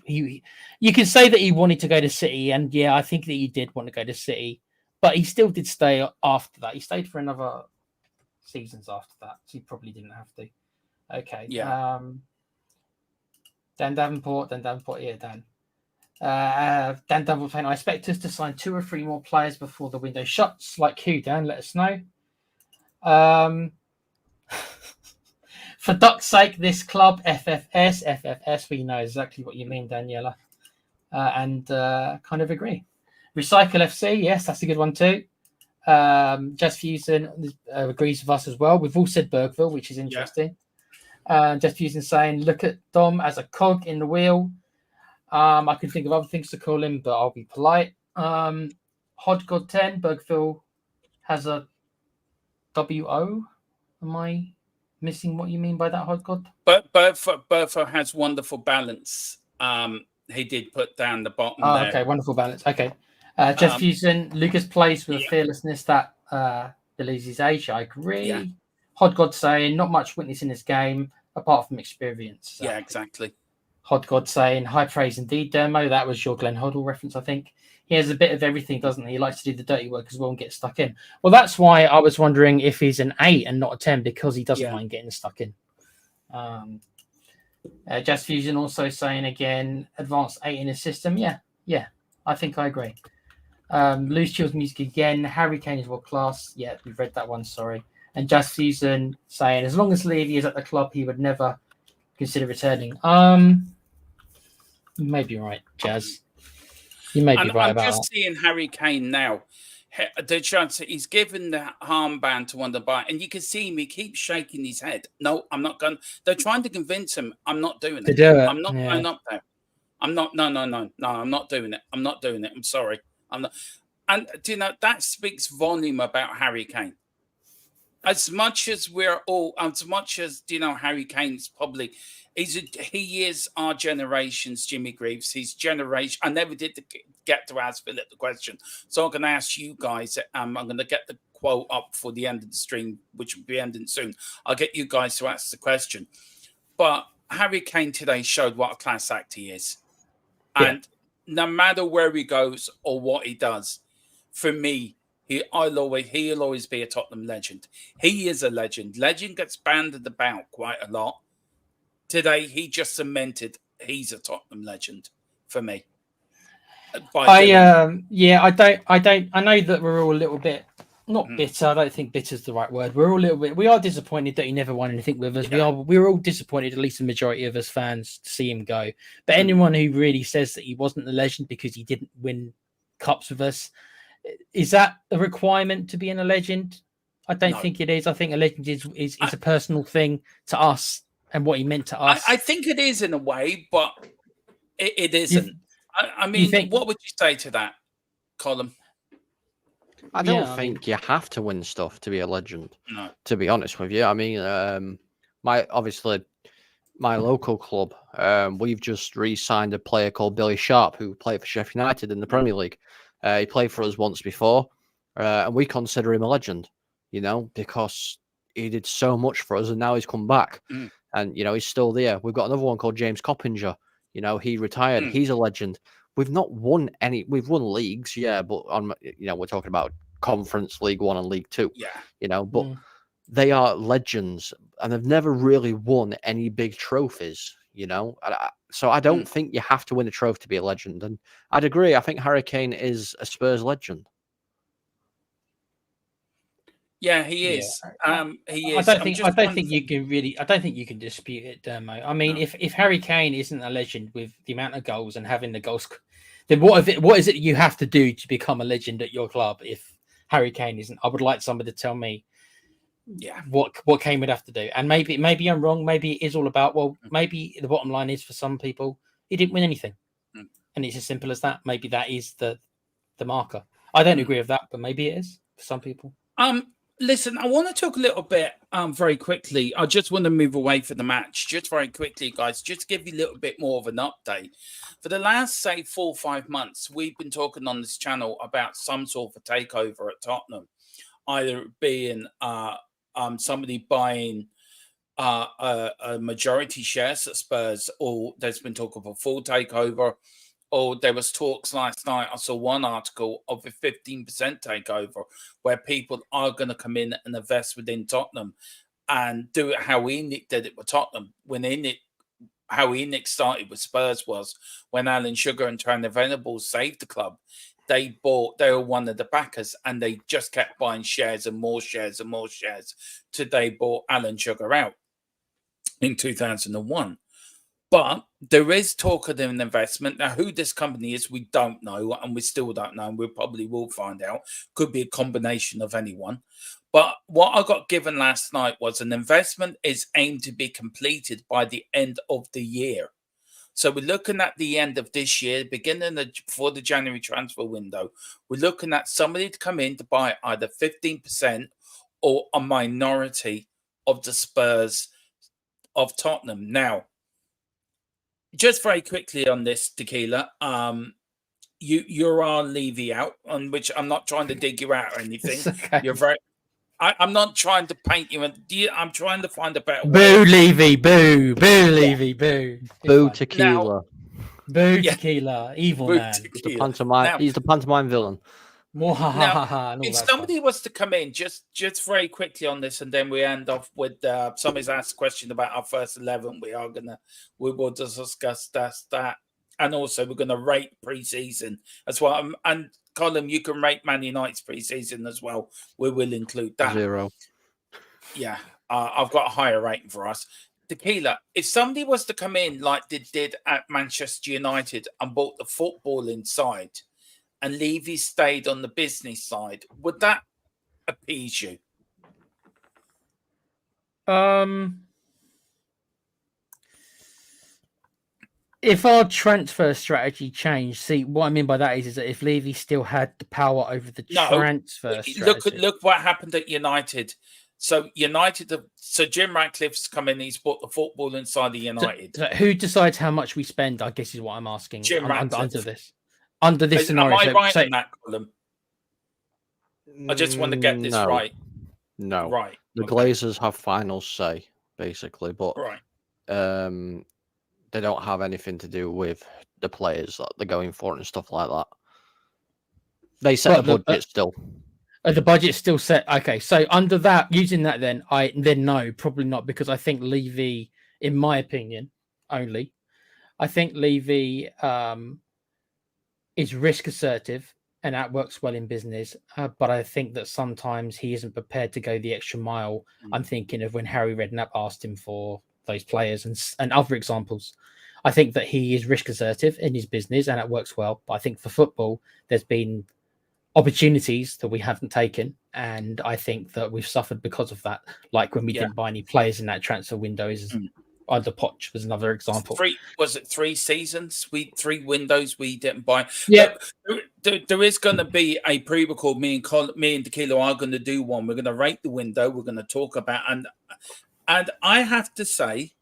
he. You can say that he wanted to go to City, and I think that he did want to go to City. But he still did stay after that. He stayed for another seasons after that. So he probably didn't have to. Okay. Yeah. Dan Davenport. Yeah, Dan. Dan Davenport saying, I expect us to sign 2 or 3 more players before the window shuts. Like who, Dan? Let us know. For duck's sake, this club, FFS, we know exactly what you mean, Daniela. And kind of agree. Recycle FC, yes, that's a good one too. Just Fusion agrees with us as well. We've all said Bergville, which is interesting. Just Fusion saying, look at Dom as a cog in the wheel. I can think of other things to call him, but I'll be polite. Hodgod 10, Bergville has a WO. Am I missing what you mean by that, Hodgod? But Bertha has wonderful balance. He did put down the bottom there. Okay, wonderful balance. Okay. Just Fusion, Lucas plays with a fearlessness that believes his age. I agree. Yeah. Hodgod saying, not much witness in this game apart from experience. Yeah, exactly. Hodgod saying, high praise indeed, Dermo. That was your Glenn Hoddle reference, I think. He has a bit of everything, doesn't he? He likes to do the dirty work as well and get stuck in. Well, that's why I was wondering if he's an 8 and not a 10, because he doesn't mind getting stuck in. Just Fusion also saying again, advanced 8 in his system. Yeah, I think I agree. Loose Chills music again. Harry Kane is world class. Yeah, we've read that one, sorry. And Just Fusion saying, as long as Levy is at the club, he would never consider returning. You may be right, Jazz. You may be right I'm about just that. seeing Harry Kane now. The chance he's given the armband to one of the Bayern, and you can see him. He keeps shaking his head. No, I'm not going. They're trying to convince him. I'm not doing it. I'm not going up there. I'm not. No. I'm not doing it. I'm not doing it. I'm sorry. I'm not. And do you know that speaks volume about Harry Kane? As much as Harry Kane's probably. He is our generation's Jimmy Greaves. His generation. I never did get to ask Philip the question, so I'm going to ask you guys. I'm going to get the quote up for the end of the stream, which will be ending soon. I'll get you guys to ask the question. But Harry Kane today showed what a class act he is, and no matter where he goes or what he does, for me, he'll always be a Tottenham legend. He is a legend. Legend gets banded about quite a lot. Today, he just cemented he's a Tottenham legend for me. I know that we're all a little bit not bitter. I don't think bitter is the right word. We're all a little bit. We are disappointed that he never won anything with us. Yeah. We're all disappointed, at least the majority of us fans, to see him go. But anyone who really says that he wasn't a legend because he didn't win cups with us, is that a requirement to being a legend? I don't think it is. I think a legend is a personal thing to us. And what he meant to us. I think it is in a way, but it isn't. I mean, what would you say to that, Colin? I don't think you have to win stuff to be a legend. No. To be honest with you, I mean, my local club, we've just re-signed a player called Billy Sharp, who played for Sheffield United in the Premier League. He played for us once before, and we consider him a legend, because he did so much for us, and now he's come back. And, he's still there. We've got another one called James Coppinger. He retired. He's a legend. We've not won any. We've won leagues, but we're talking about Conference, League One and League Two. Yeah. But they are legends, and they've never really won any big trophies, So I don't think you have to win a trophy to be a legend. And I'd agree. I think Harry Kane is a Spurs legend. Yeah, he is. He is. I don't think you can dispute it, Dermo. I mean, if Harry Kane isn't a legend with the amount of goals and having the goals, then what is it you have to do to become a legend at your club? If Harry Kane isn't, I would like somebody to tell me. Yeah. What Kane would have to do, and maybe I'm wrong. Maybe it is all about. Well, maybe the bottom line is for some people he didn't win anything, and it's as simple as that. Maybe that is the marker. I don't agree with that, but maybe it is for some people. Listen, I want to talk a little bit very quickly. I just want to move away from the match just very quickly, guys, just to give you a little bit more of an update. For the last, say, 4 or 5 months, we've been talking on this channel about some sort of a takeover at Tottenham, either being somebody buying a majority shares at Spurs, or there's been talk of a full takeover, or there was talks last night. I saw one article of a 15% takeover where people are going to come in and invest within Tottenham and do it how ENIC did it with Tottenham. How ENIC started with Spurs was when Alan Sugar and Trent Venables saved the club. They were one of the backers, and they just kept buying shares and more shares and more shares till they bought Alan Sugar out in 2001. But there is talk of an investment. Now, who this company is, we don't know, and we still don't know, and we probably will find out. Could be a combination of anyone. But what I got given last night was an investment is aimed to be completed by the end of the year. So we're looking at the end of this year, beginning before the January transfer window. We're looking at somebody to come in to buy either 15% or a minority of the Spurs of Tottenham. Now, just very quickly on this, Tequila, you're on Levy out, on which I'm not trying to dig you out or anything. Okay. You're very. I'm not trying to paint you. I'm trying to find a better way. Boo, Levy, boo, Levy, boo. Boo It's fine. tequila. Boo Yeah. tequila, evil Boo man. He's the Tequila. pantomime. Now- He's the pantomime villain. Now, And all if that somebody was to come in, just very quickly on this, and then we end off with somebody's asked a question about our first 11. We will discuss that, and also we're gonna rate preseason as well. And Colin, you can rate Man United's preseason as well. We will include that. 0. Yeah, I've got a higher rating for us. Tequila, if somebody was to come in like they did at Manchester United and bought the football inside, and Levy stayed on the business side, would that appease you? If our transfer strategy changed, see what I mean by that is that if Levy still had the power over the transfer strategy. Look what happened at United. So Jim Ratcliffe's come in. He's bought the football inside the United. So who decides how much we spend? I guess is what I'm asking. Jim Ratcliffe. Under this scenario. Am I right in that, Colin? I just want to get this right. No. Right. The Glazers have final say, basically, but right. They don't have anything to do with the players that they're going for and stuff like that. They set the budget still. The budget's still set. Okay, so under that, using that, then no, probably not, because I think Levy, in my opinion, only, I think Levy is risk assertive, and that works well in business. But I think that sometimes he isn't prepared to go the extra mile. I'm thinking of when Harry Redknapp asked him for those players and other examples. I think that he is risk assertive in his business, and it works well. But I think for football, there's been opportunities that we haven't taken, and I think that we've suffered because of that. Like when we didn't buy any players in that transfer window. Either Poch was another example. 3 seasons? 3 windows we didn't buy. Yeah, there is going to be a pre-record. Me and Tequila are going to do one. We're going to rate the window. We're going to talk about and I have to say,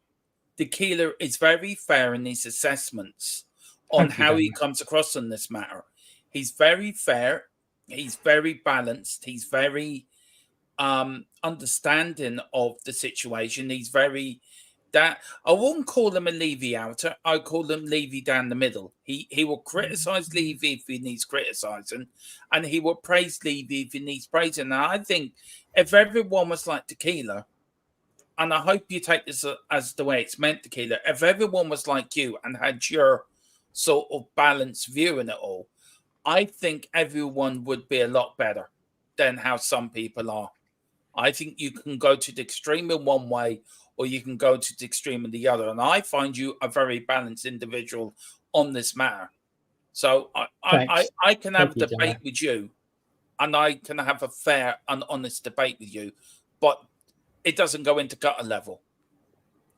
Tequila is very fair in his assessments on how he comes across on this matter. He's very fair. He's very balanced. He's very understanding of the situation. He's very I won't call him a Levy outer. I call him Levy down the middle. He will criticize Levy if he needs criticizing, and he will praise Levy if he needs praising. And I think if everyone was like Tequila, and I hope you take this as the way it's meant, Tequila, if everyone was like you and had your sort of balanced view in it all, I think everyone would be a lot better than how some people are. I think you can go to the extreme in one way, or you can go to the extreme in the other. And I find you a very balanced individual on this matter. So I can have a debate with you, and I can have a fair and honest debate with you, but it doesn't go into gutter level.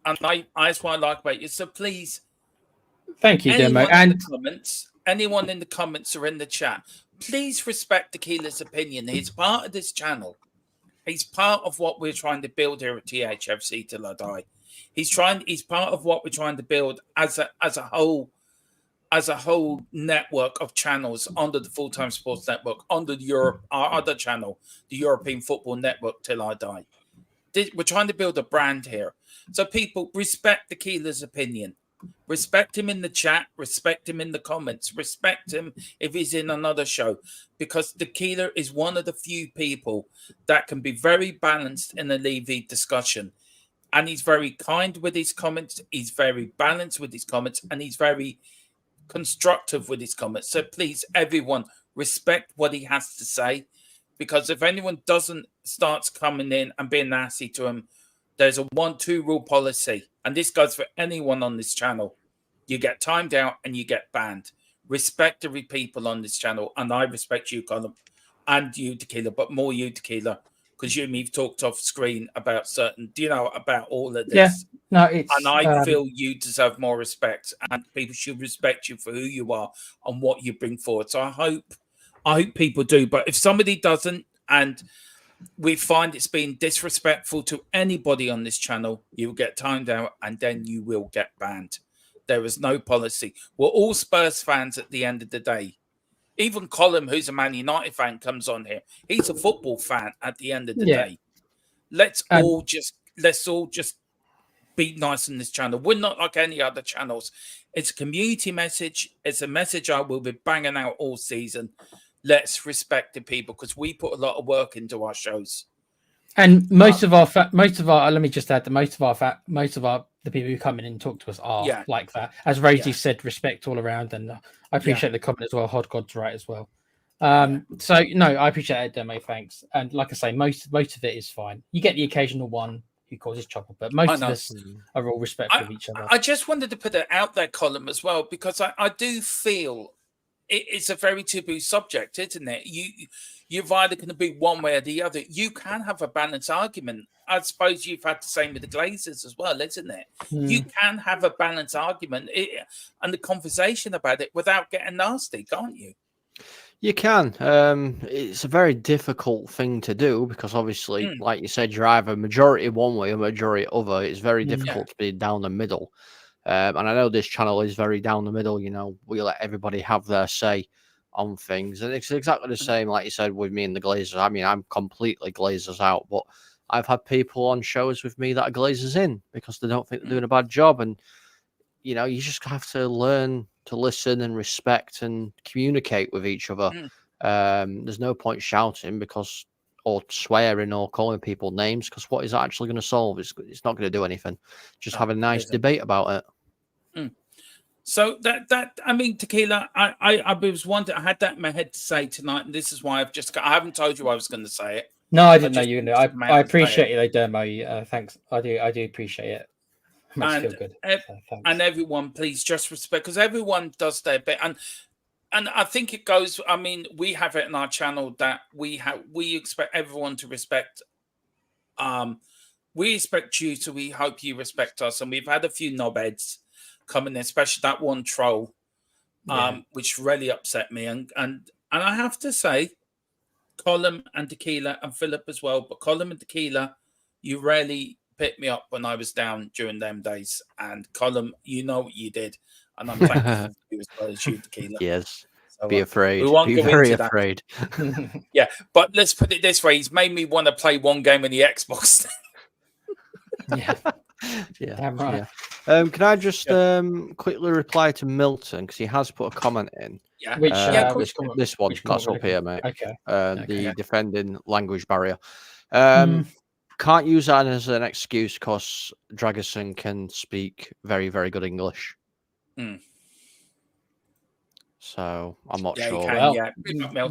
And that's what I like about you. So please, thank you, Demo. And anyone in the comments or in the chat, please respect Tequila's opinion. He's part of this channel. He's part of what we're trying to build here at THFC till I die. He's part of what we're trying to build as a whole network of channels under the Full Time Sports Network, under our other channel, the European Football Network till I die. We're trying to build a brand here. So people, respect Tequila's opinion. Respect him in the chat. Respect him in the comments. Respect him if he's in another show. Because Tequila is one of the few people that can be very balanced in a Levy discussion. And he's very kind with his comments. He's very balanced with his comments. And he's very constructive with his comments. So please, everyone, respect what he has to say. Because if anyone starts coming in and being nasty to him, There's a 1-2 rule policy, and this goes for anyone on this channel. You get timed out and you get banned. Respect every people on this channel, and I respect you, Colin, and you, Tequila, but more you, Tequila, because you and me've talked off screen about about all of Yeah. this. No, it's And I feel you deserve more respect, and people should respect you for who you are and what you bring forward. So I hope people do. But if somebody doesn't, and we find it's being disrespectful to anybody on this channel, you will get timed out and then you will get banned. There is no policy. We're all Spurs fans at the end of the day. Even Colin, who's a Man United fan, comes on here. He's a football fan at the end of the day. Let's all just be nice on this channel. We're not like any other channels. It's a community message. It's a message I will be banging out all season. Let's respect the people, because we put a lot of work into our shows. And most of our let me just add that most of the people who come in and talk to us are like that. As Rosie said, respect all around, and I appreciate the comment as well. Hod God's right as well. So no, I appreciate it, Demo. Thanks. And like I say, most of it is fine. You get the occasional one who causes trouble, but most of us are all respectful of each other. I just wanted to put it out there, Colin, as well, because I do feel it's a very taboo subject, isn't it? You're either going to be one way or the other. You can have a balanced argument. I suppose you've had the same with the Glazers as well, isn't it? You can have a balanced argument and the conversation about it without getting nasty, can't you? You can. It's a very difficult thing to do because obviously, like you said, you're either majority one way or majority other. It's very difficult to be down the middle. And I know this channel is very down the middle. You know, we let everybody have their say on things. And it's exactly the same, like you said, with me and the Glazers. I mean, I'm completely Glazers out, but I've had people on shows with me that are Glazers in because they don't think they're doing a bad job. And, you know, you just have to learn to listen and respect and communicate with each other. There's no point shouting or swearing or calling people names, because what is that actually going to solve? It's not going to do anything. Just have a nice debate about it. So that I mean, Tequila, I was wondering, I had that in my head to say tonight, and this is why I haven't told you I was going to say it. No, I didn't know you knew. I appreciate it, though, Demo. Thanks. I do appreciate it. Makes me feel good. And everyone, please just respect, because everyone does their bit, and I think it goes. I mean, we have it in our channel that we expect everyone to respect. We respect you, so we hope you respect us. And we've had a few knobheads coming in, especially that one troll, which really upset me. And I have to say, Colin and Tequila and Philip as well, but Colin and Tequila, you really picked me up when I was down during them days. And Colin, you know what you did, and I'm thankful for you as well as you, Tequila. Yes. So, be afraid. We won't be go very into afraid. Yeah, but let's put it this way: he's made me want to play one game on the Xbox. Right. Can I just quickly reply to Milton, because he has put a comment in? Yeah. This one, that's up here, mate. Okay. The defending language barrier. Can't use that as an excuse because Dragerson can speak very, very good English. So I'm not sure. Well,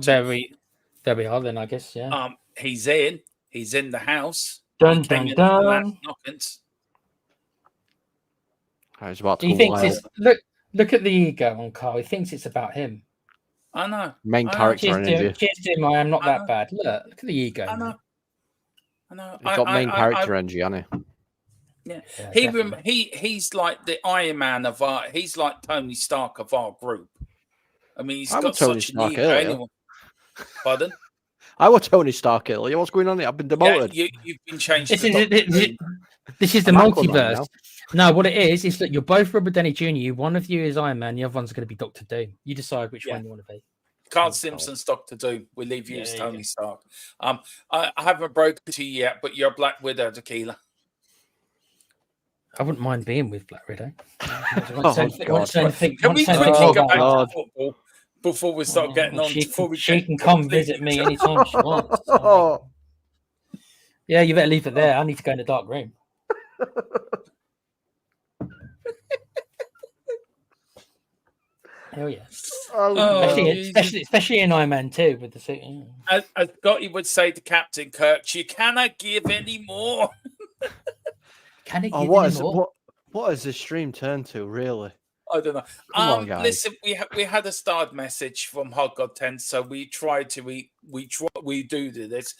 there we are then, I guess. Yeah. He's in the house. Dun, dun, dun. I was about to He thinks it's look at the ego on Carl. He thinks it's about him. I know. Main character energy. Cheers to him. I am not that bad. Look at the ego. I know. He's got main character energy, hasn't he? Yeah. He's like the Iron Man of our. He's like Tony Stark of our group. I mean, he's got such an ego. Anyway. Pardon? I was Tony Stark earlier. What's going on here? I've been demoted. Yeah, you've been changed. This is the multiverse. No, what it is that you're both Robert Downey Jr. One of you is Iron Man. The other one's going to be Doctor Doom. You decide which one you want to be. Carl Simpson's Doctor Doom. We leave you as Tony Stark. I haven't broken to you yet, but you're Black Widow, Tequila. I wouldn't mind being with Black Widow. Can we quickly go back to football before we start getting on? She can come visit me anytime she wants. Yeah, you better leave it there. I need to go in the dark room. Hell yeah. Especially in Iron Man 2 with the suit. As Gotti would say to Captain Kirk, you cannot give any more. Can it Oh, give any more? what has this stream turned to, really? I don't know. Come on, guys. Listen, we had a starred message from Hot God 10, so we tried to we do this.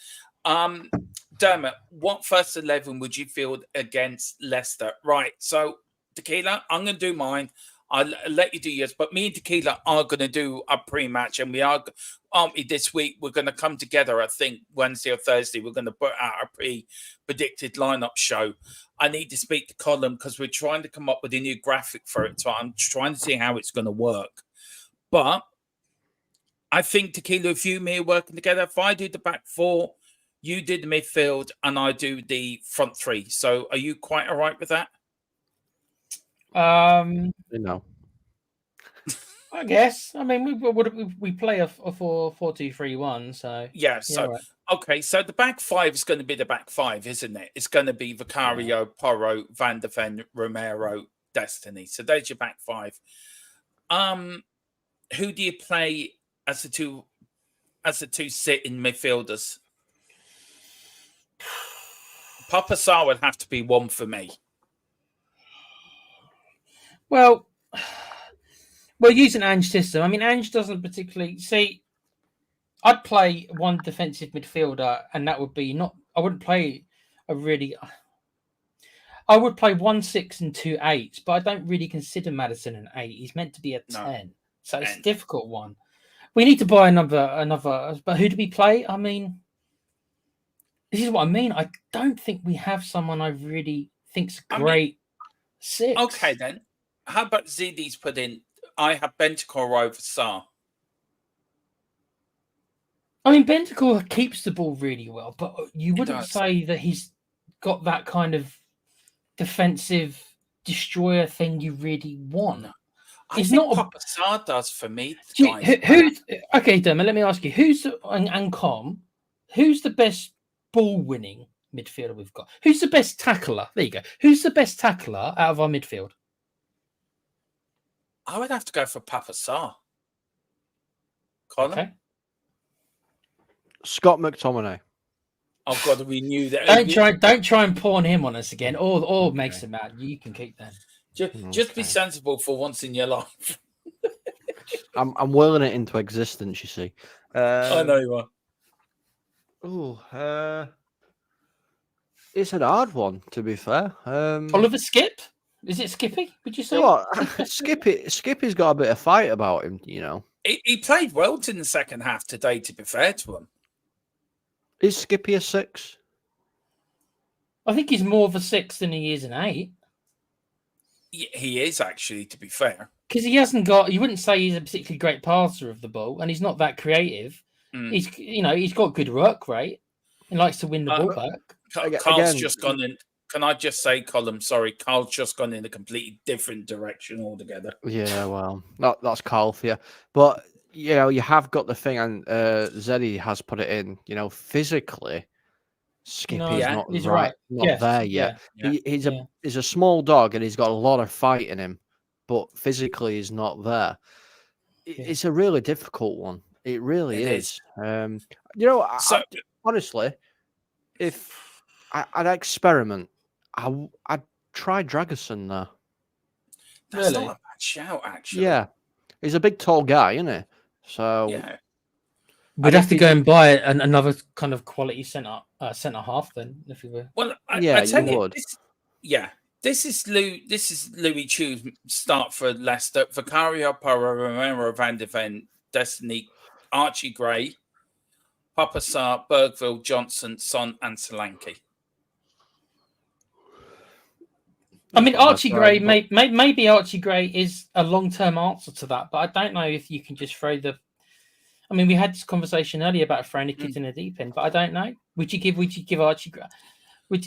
Dermot, what first 11 would you field against Leicester? Right. So Tequila, I'm gonna do mine. I'll let you do yours, but me and Tequila are going to do a pre-match, and we are, aren't we, this week? We're going to come together, I think, Wednesday or Thursday. We're going to put out a pre-predicted lineup show. I need to speak to Colin because we're trying to come up with a new graphic for it, so I'm trying to see how it's going to work. But I think, Tequila, if you and me are working together, if I do the back four, you do the midfield, and I do the front three. So are you quite all right with that? No. I guess. I mean, we play a 4-2-3-1, so yeah. So right. Okay, so the back five is going to be the back five, isn't it? It's going to be Vicario, Porro, Van de Ven, Romero, Destiny. So there's your back five. Who do you play as the two sitting midfielders? Papa Sarr would have to be one for me. Well, we're using Ange's system. I mean, Ange doesn't particularly see. I'd play one defensive midfielder, and that would be not. I wouldn't play a really. I would play 1 6 and 2 8s, but I don't really consider Maddison an 8. He's meant to be a 10, so it's a difficult one. We need to buy another. But who do we play? I mean, this is what I mean. I don't think we have someone I really think's great. 6. Okay, then. How about ZD's put in? I have Bentancur over Sarr. I mean, Bentancur keeps the ball really well, but you wouldn't say that he's got that kind of defensive destroyer thing you really want. No. It's not Papa Sarr does for me. Okay, Dermot, let me ask you, who's the best ball winning midfielder we've got? Who's the best tackler? There you go. Who's the best tackler out of our midfield? I would have to go for Papa Sarr. Colin? Okay. Scott McTominay. I've got to renew that. Don't try and pawn him on us again, or makes him mad. You can keep them. Just be sensible for once in your life. I'm willing it into existence, you see. I know you are. It's an hard one, to be fair. Oliver Skip? Is it Skippy? Would you say? What? Skippy's got a bit of fight about him, you know. He played well in the second half today, to be fair to him. Is Skippy a 6? I think he's more of a 6 than he is an 8. He is, actually, to be fair. Because he hasn't got, you wouldn't say he's a particularly great passer of the ball, and he's not that creative. He's got good work rate and likes to win the ball back. Carl's just gone in. Can I just say, Colin, sorry, Carl's just gone in a completely different direction altogether. Yeah, well, that's Carl for you. But, you know, you have got the thing, and Zeddy has put it in, you know, physically, Skippy's not there yet. Yeah. He's a small dog, and he's got a lot of fight in him, but physically he's not there. It's a really difficult one. It really is. You know, honestly, if I'd experiment, I'd try Dragerson there. That's not a bad shout, actually. Yeah. He's a big, tall guy, isn't he? So yeah. We'd have to go and buy another kind of quality centre half then, if you were. Well, I tell you, this is Louis Chu's start for Leicester. Vicario, Porro, Romero, Van de Ven, Destiny, Archie Gray, Papa Sarr, Bergville, Johnson, Son, and Solanke. I mean, Archie Gray, maybe Archie Gray is a long-term answer to that, but I don't know if you can just throw the. I mean, we had this conversation earlier about throwing the kids in the deep end, but I don't know. Would you give Archie Gray? Would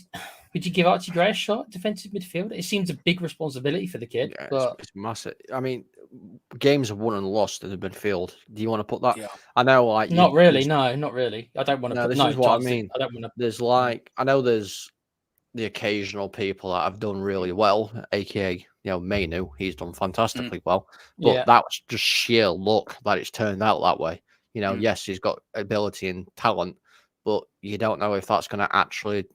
you give Archie Gray a shot, defensive midfield? It seems a big responsibility for the kid. Yeah, but it's massive. I mean, games are won and lost in the midfield. Do you want to put that? Yeah. I know, like not really. No, not really. I don't want to. This is what Johnson, I mean. I don't want to. There's I know there's the occasional people that have done really well, aka Mainu. He's done fantastically well, but that's just sheer luck that it's turned out that way. Yes, he's got ability and talent, but you don't know if that's going to actually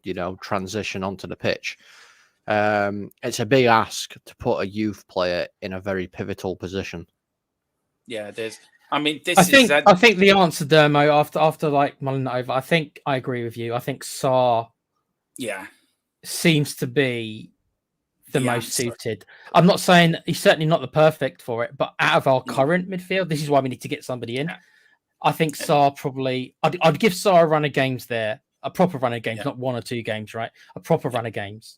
transition onto the pitch. It's a big ask to put a youth player in a very pivotal position. Yeah, there's. I mean, I think the answer, Dermo, after like mulling it over, I think I agree with you. I think Sarr seems to be the most suited. I'm not saying he's certainly not the perfect for it, but out of our current midfield, this is why we need to get somebody in. I think Sarr probably. I'd give Sarr a run of games there, a proper run of games, not 1 or 2 games, right? A proper run of games,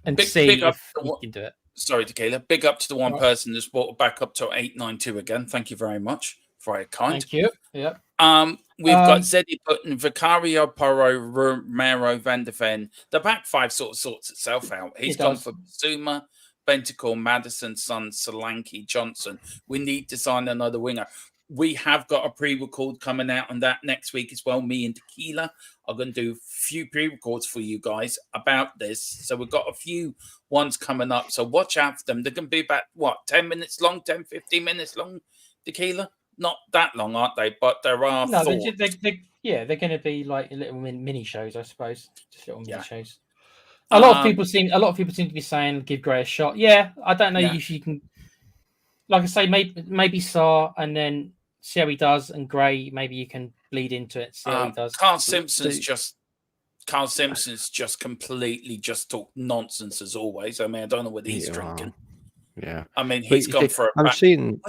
and see if he can do it. Sorry, Tequila. Big up to the one person that's brought it back up to 892 again. Thank you very much. Very kind. Thank you. Yeah. We've got Zeddy Button, Vicario, Porro, Romero, Van de Ven. The back 5 sort of sorts itself out. He's gone for Zuma, Bentancur, Maddison, Son, Solanke, Johnson. We need to sign another winger. We have got a pre-record coming out on that next week as well. Me and Tequila are going to do a few pre-records for you guys about this. So we've got a few ones coming up. So watch out for them. They're going to be about, 10 minutes long, 10, 15 minutes long, Tequila? Not that long, aren't they? But there are they're going to be like little mini shows, I suppose. Just little mini shows. A lot of people seem to be saying give Gray a shot. Yeah, I don't know if you can. Like I say, maybe Sarr and then see how he does, and Gray maybe you can bleed into it. See how he does. Carl Simpson's just completely just talk nonsense as always. I mean, I don't know what he's drinking. Yeah, I mean, he's gone for. I'm seeing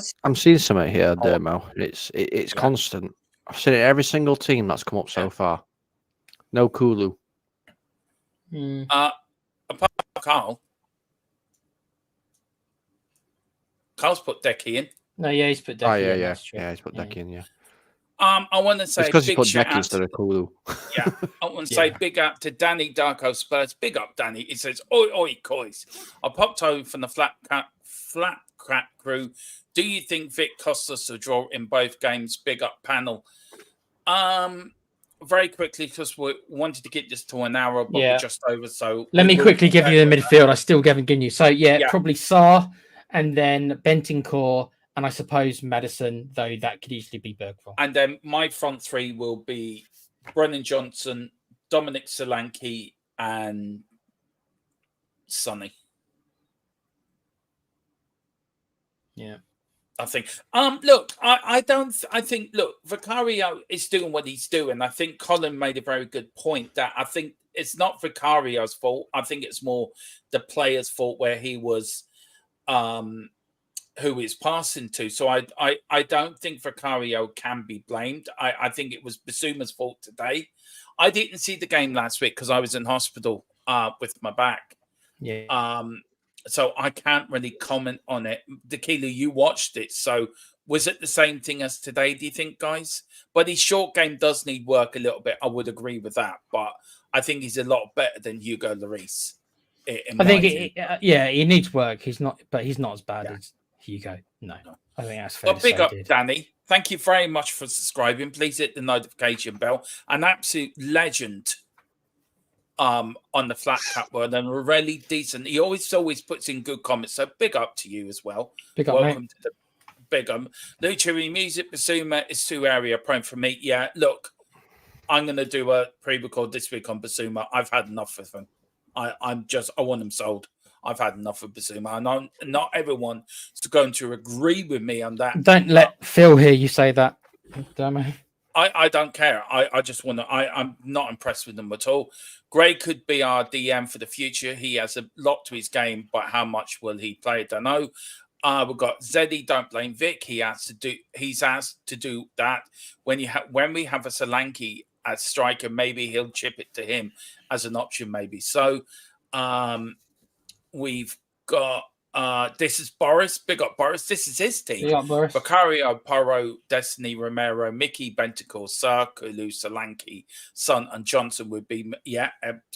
something here, Dermo. It's constant. I've seen it every single team that's come up so far. No Kulu. Apart from Carl's put Decky in. No, yeah, he's put Decky in. Yeah, he's put Decky in. Yeah. I want to say because he put Decky instead of Kulu. Yeah, I want to say big up to Danny Darko Spurs. Big up, Danny. He says, "Oi, oi, coys." I popped over from the flat crap crew. Do you think Vic cost us a draw in both games? Big up, panel. Very quickly, because we wanted to get this to an hour, but we're just over. So let me quickly give you the midfield. I still haven't given you. So probably Sarr, and then Bentancur, and I suppose Maddison, though that could easily be Bergvall. And then my front 3 will be Brennan Johnson, Dominic Solanke, and Sonny. Yeah. I think. Look, I think Vicario is doing what he's doing. I think Colin made a very good point that I think it's not Vicario's fault. I think it's more the player's fault where he was who he's passing to. So I don't think Vicario can be blamed. I think it was Basuma's fault today. I didn't see the game last week because I was in hospital with my back. Yeah. So I can't really comment on it. Tequila, you watched it. So was it the same thing as today, do you think, guys? But his short game does need work a little bit. I would agree with that. But I think he's a lot better than Hugo Lloris. I think, he needs work. He's not as bad as Hugo. No, I think that's fair. But big up, Danny. Thank you very much for subscribing. Please hit the notification bell. An absolute legend on the flat cap world and really decent. He always puts in good comments. So big up to you as well. Big up, welcome mate. to the big Luchary Music Basuma is 2 area prone for me. Yeah, look, I'm gonna do a pre-record this week on Basuma. I've had enough of him. I want him sold. I've had enough of Basuma. I know not everyone is going to agree with me on that. Don't let Phil hear you say that. Damn it. I don't care. I just want to. I'm not impressed with them at all. Gray could be our DM for the future. He has a lot to his game, but how much will he play? I don't know. We've got Zeddy. Don't blame Vic. He's asked to do that. When we have a Solanke as striker, maybe he'll chip it to him as an option. Maybe so. We've got. This is Boris. Big up Boris. This is his team. Big up, Boris. Vicario, Porro, Destiny, Romero, Mickey, Bentancur, Sarr, Kulu, Solanke, Son, and Johnson would be. Yeah,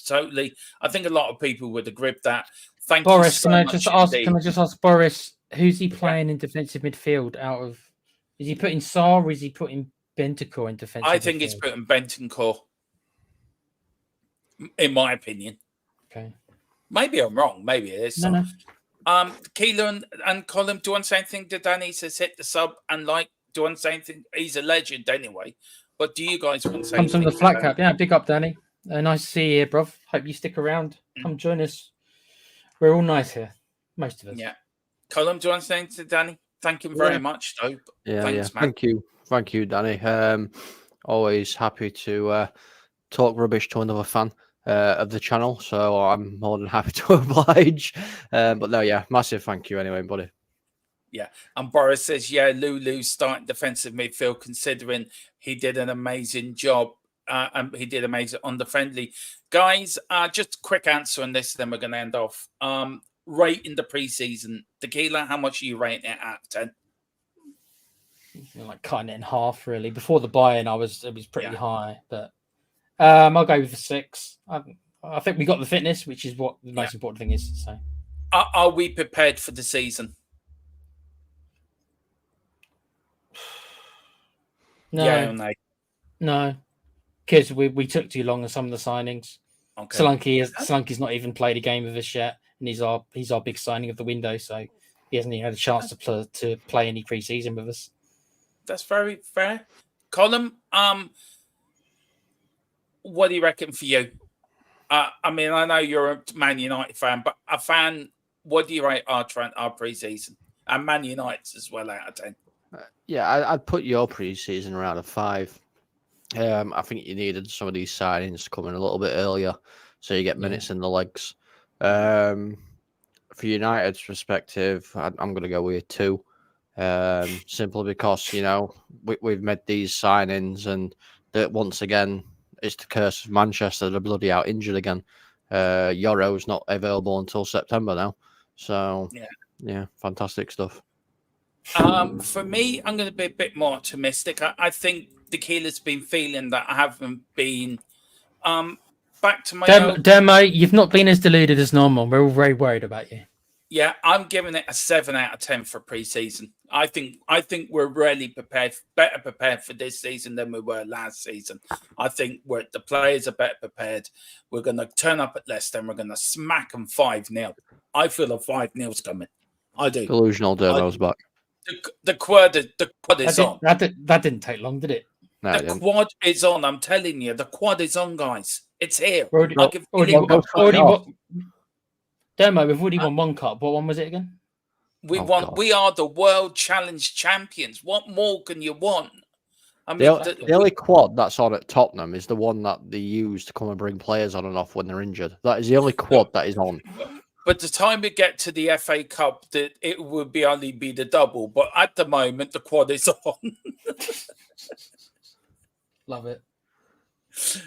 totally. I think a lot of people would agree with that. Thank Boris, you so much. Can I just ask Boris, who's he playing in defensive midfield? Is he putting Sarr or is he putting Bentancur in defensive? I think he's putting Bentancur. In my opinion. Okay. Maybe I'm wrong. Maybe it is. No. Keelan and Colin, do you want to say anything to Danny? He says hit the sub and like. Do you want to say anything? He's a legend anyway. But do you guys want to say anything? Comes from the flat cap. Yeah, big up, Danny. Nice to see you here, bruv. Hope you stick around. Come join us. We're all nice here, most of us. Yeah. Colin, do you want to say to Danny? Thank him very much, though. Yeah, Thanks, man. Thank you, Danny. Always happy to talk rubbish to another fan of the channel, so I'm more than happy to oblige. But no, yeah, massive thank you anyway, buddy. Yeah, and Boris says, yeah, Lulu's starting defensive midfield, considering he did an amazing job. And he did amazing on the friendly. Guys, just a quick answer on this, then we're going to end off. Rating the preseason. Tequila, how much are you rating it out of 10? Like cutting it in half, really. Before the buy-in, it was pretty high, but I'll go with a 6. I think we got the fitness, which is what the most important thing is. So, are we prepared for the season? No, yeah or no? No, because we took too long on some of the signings. Okay. Solanke's not even played a game with us yet, and he's our big signing of the window, so he hasn't even had a chance to play any preseason with us. That's very fair. Colin, what do you reckon for you? I mean, I know you're a Man United fan, but a fan, what do you rate our preseason? And Man United's as well out of 10. Yeah, I'd put your preseason around a 5. I think you needed some of these signings to come in a little bit earlier, so you get minutes in the legs. For United's perspective, I'm going to go with 2. Simply because, you know, we've made these signings, and that once again, it's the curse of Manchester. They're bloody out injured again. Yoro's not available until September now. So, yeah, fantastic stuff. For me, I'm going to be a bit more optimistic. I think Tequila's been feeling that I haven't been back to my Demo, you've not been as deluded as normal. We're all very worried about you. Yeah, I'm giving it a 7 out of 10 for pre-season. I think we're really better prepared for this season than we were last season. I think the players are better prepared. We're going to turn up at Leicester and we're going to smack them 5-0. I feel a 5-0's coming. I do. Delusional Dermo's back. The quad is on. That didn't take long, did it? No, the quad is on. I'm telling you, the quad is on, guys. It's here. Demo, we've already won 1 cup. What one was it again? We won. We are the World Challenge champions. What more can you want? I mean, the only quad that's on at Tottenham is the one that they use to come and bring players on and off when they're injured. That is the only quad that is on. But the time we get to the FA Cup, it would only be the double. But at the moment, the quad is on. Love it.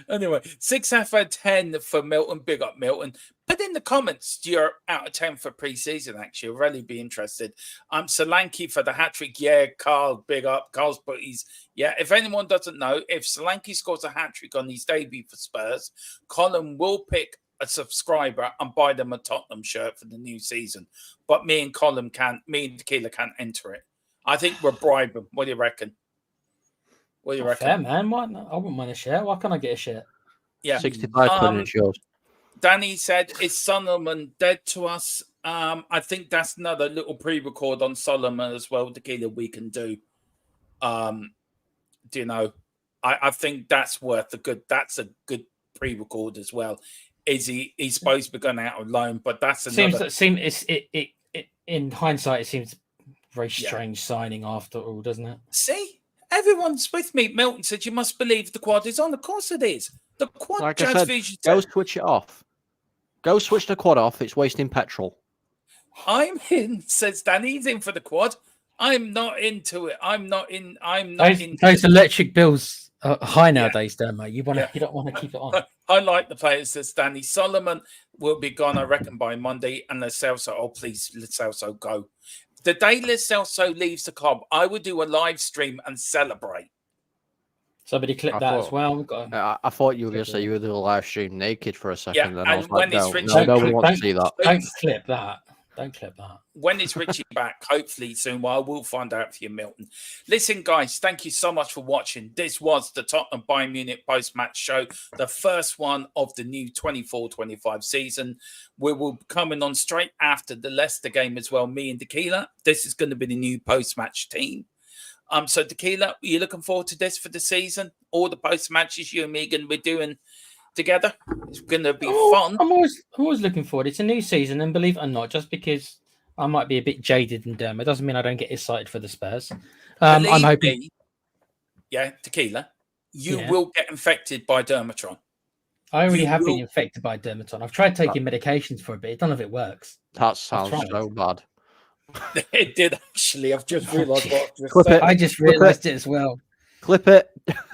Anyway, 6 out of 10 for Milton. Big up, Milton. Put in the comments your out of 10 for pre-season, actually. I'll really be interested. Solanke for the hat-trick. Yeah, Carl, big up. Carl's put his... Yeah, if anyone doesn't know, if Solanke scores a hat-trick on his debut for Spurs, Colin will pick a subscriber and buy them a Tottenham shirt for the new season. But me and Tequila can't enter it. I think we're bribing. What do you reckon? What do you reckon? Fair, man. Why not? I wouldn't mind a shirt. Why can't I get a shirt? Yeah. 65 quid is yours. Danny said, is Solomon dead to us? I think that's another little pre-record on Solomon as well, Tequila, we can do. Do you know? I think that's a good pre-record as well. He's supposed to be going out on loan, but that's another... In hindsight, it seems very strange signing after all, doesn't it? See? Everyone's with me. Milton said, you must believe the quad is on. Of course it is. The quad, like I said, go switch it off. Go switch the quad off. It's wasting petrol. I'm in, says Danny. He's in for the quad. I'm not into it. I'm not in. Those electric bills are high nowadays, don't they? You don't want to keep it on. I like the players, says Danny. Solomon will be gone, I reckon, by Monday. And Lo Celso, oh, please, Lo Celso, go. The day Lo Celso leaves the club, I would do a live stream and celebrate. Somebody clip that as well. I thought you were going to say you would do a live stream naked for a second. Yeah, and I was when like, no, we want to see that. Don't clip that. Don't clip that. When is Richie back? Hopefully soon. Well, we'll find out for you, Milton. Listen, guys, thank you so much for watching. This was the Tottenham Bayern Munich post-match show, the first one of the new 24-25 season. We will be coming on straight after the Leicester game as well, me and Tequila. This is going to be the new post-match team. So, Tequila, are you looking forward to this for the season? All the post-matches you and me going to be doing together. It's going to be fun. I'm always looking forward. It's a new season, and believe it or not, just because I might be a bit jaded in Dermo doesn't mean I don't get excited for the Spurs. I'm hoping. Tequila, you will get infected by Dermatron. I already have been infected by Dermatron. I've tried taking medications for a bit. I don't know if it works. That sounds so bad. It did actually. I've just realised what I've just Clip said. it. I just realised it as well. Clip it.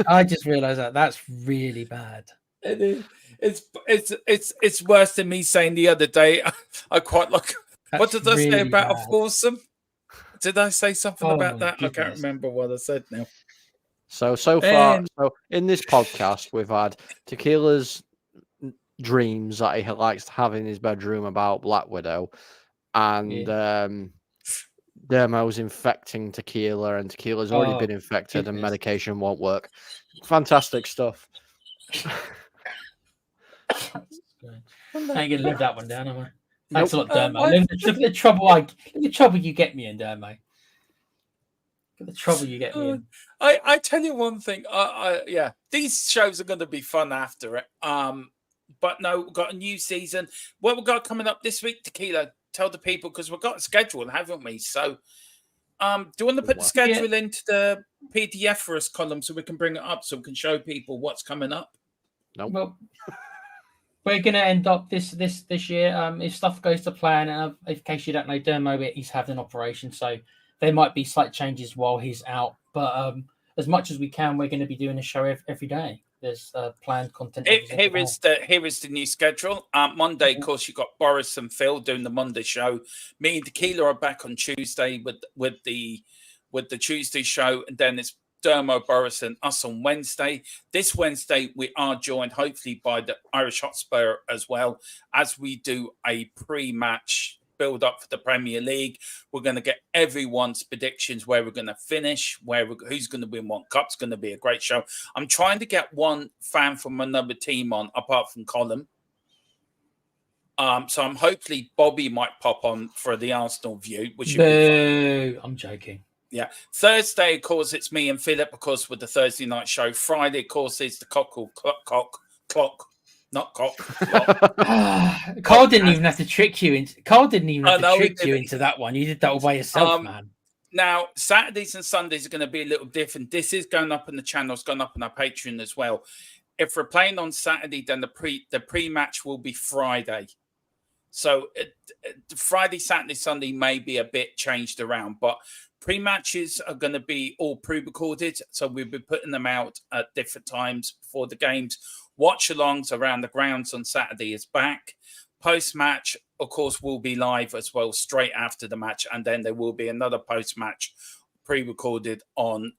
I just realised that's really bad. It is. It's worse than me saying the other day. I quite like. What did I say about a foursome? Did I say something about that? Goodness. I can't remember what I said now. So far, in this podcast, we've had Tequila's dreams that he likes to have in his bedroom about Black Widow, and Dermo's infecting Tequila, and Tequila's already been infected, and medication won't work. Fantastic stuff. I ain't gonna live that one down, am I? Thanks a lot, Nope. Dermo. Look at the trouble you get me in, Dermo. The trouble you get me in. I tell you one thing. These shows are going to be fun after it. But no, we've got a new season. What we've got coming up this week, Tequila? Tell the people, because we've got a schedule, haven't we? So, do you want to put the schedule into the PDF for us column so we can bring it up so we can show people what's coming up? No. Well, we're going to end up this year. If stuff goes to plan, and in case you don't know, Dermo, he's having an operation, so there might be slight changes while he's out. But as much as we can, we're going to be doing a show every day. There's planned content. Here is the new schedule. Monday, of course, you've got Boris and Phil doing the Monday show. Me and Tequila are back on Tuesday with the Tuesday show, and then it's Dermo, Boris, and us on Wednesday. This Wednesday, we are joined hopefully by the Irish Hotspur as well, as we do a pre-match build up for the Premier League. We're going to get everyone's predictions, where we're going to finish, who's going to win what cup. It's going to be a great show. I'm trying to get one fan from another team on, apart from Colin. So I'm hopefully Bobby might pop on for the Arsenal view, which would be fun. I'm joking. Yeah. Thursday, of course, it's me and Philip, of course, with the Thursday night show. Friday, of course, is the clock. Not cock. Carl didn't even have to trick you into. Carl didn't even have to trick you into that one. You did that all by yourself, man. Now, Saturdays and Sundays are going to be a little different. This is going up on the channel. It's going up on our Patreon as well. If we're playing on Saturday, then the pre-match will be Friday. So Friday, Saturday, Sunday may be a bit changed around, but pre-matches are going to be all pre-recorded. So we'll be putting them out at different times before the games. Watch-alongs around the grounds on Saturday is back. Post-match, of course, will be live as well straight after the match. And then there will be another post-match pre-recorded on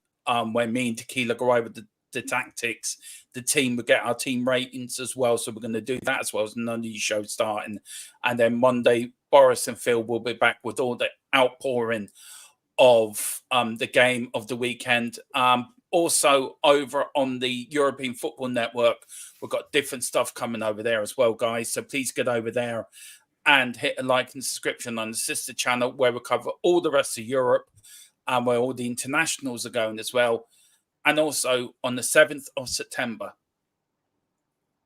where me and Tequila go over the tactics. The team will get our team ratings as well. So we're going to do that as well as none of the show starting. And then Monday, Boris and Phil will be back with all the outpouring of the game of the weekend. Also, over on the European Football Network, we've got different stuff coming over there as well, guys. So please get over there and hit a like and subscription on the sister channel, where we cover all the rest of Europe and where all the internationals are going as well. And also on the 7th of September,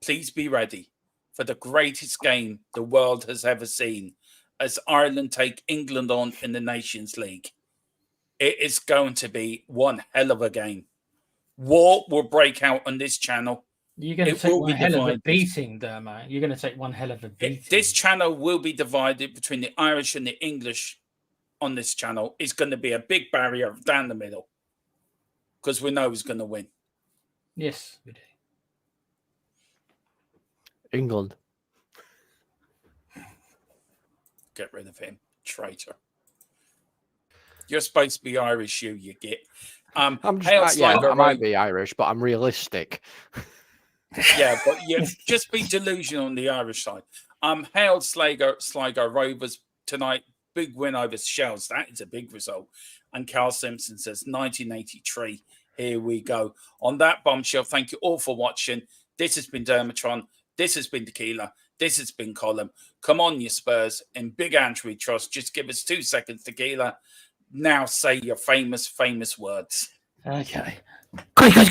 please be ready for the greatest game the world has ever seen, as Ireland take England on in the Nations League. It is going to be one hell of a game. War will break out on this channel. You're going to take one hell of a beating, Dermo. You're going to take one hell of a beating. This channel will be divided between the Irish and the English on this channel. It's going to be a big barrier down the middle, because we know who's going to win. Yes, we do. England. Get rid of him. Traitor. You're supposed to be Irish, you get. I might be Irish, but I'm realistic. Yeah, but just be delusional on the Irish side. Hail Sligo Rovers tonight. Big win over Shells. That is a big result. And Carl Simpson says 1983. Here we go. On that bombshell, thank you all for watching. This has been Dermatron. This has been Tequila. This has been Colin. Come on, you Spurs. In Big Andrew trust. Just give us 2 seconds, Tequila. Now say your famous words. Okay. Guys.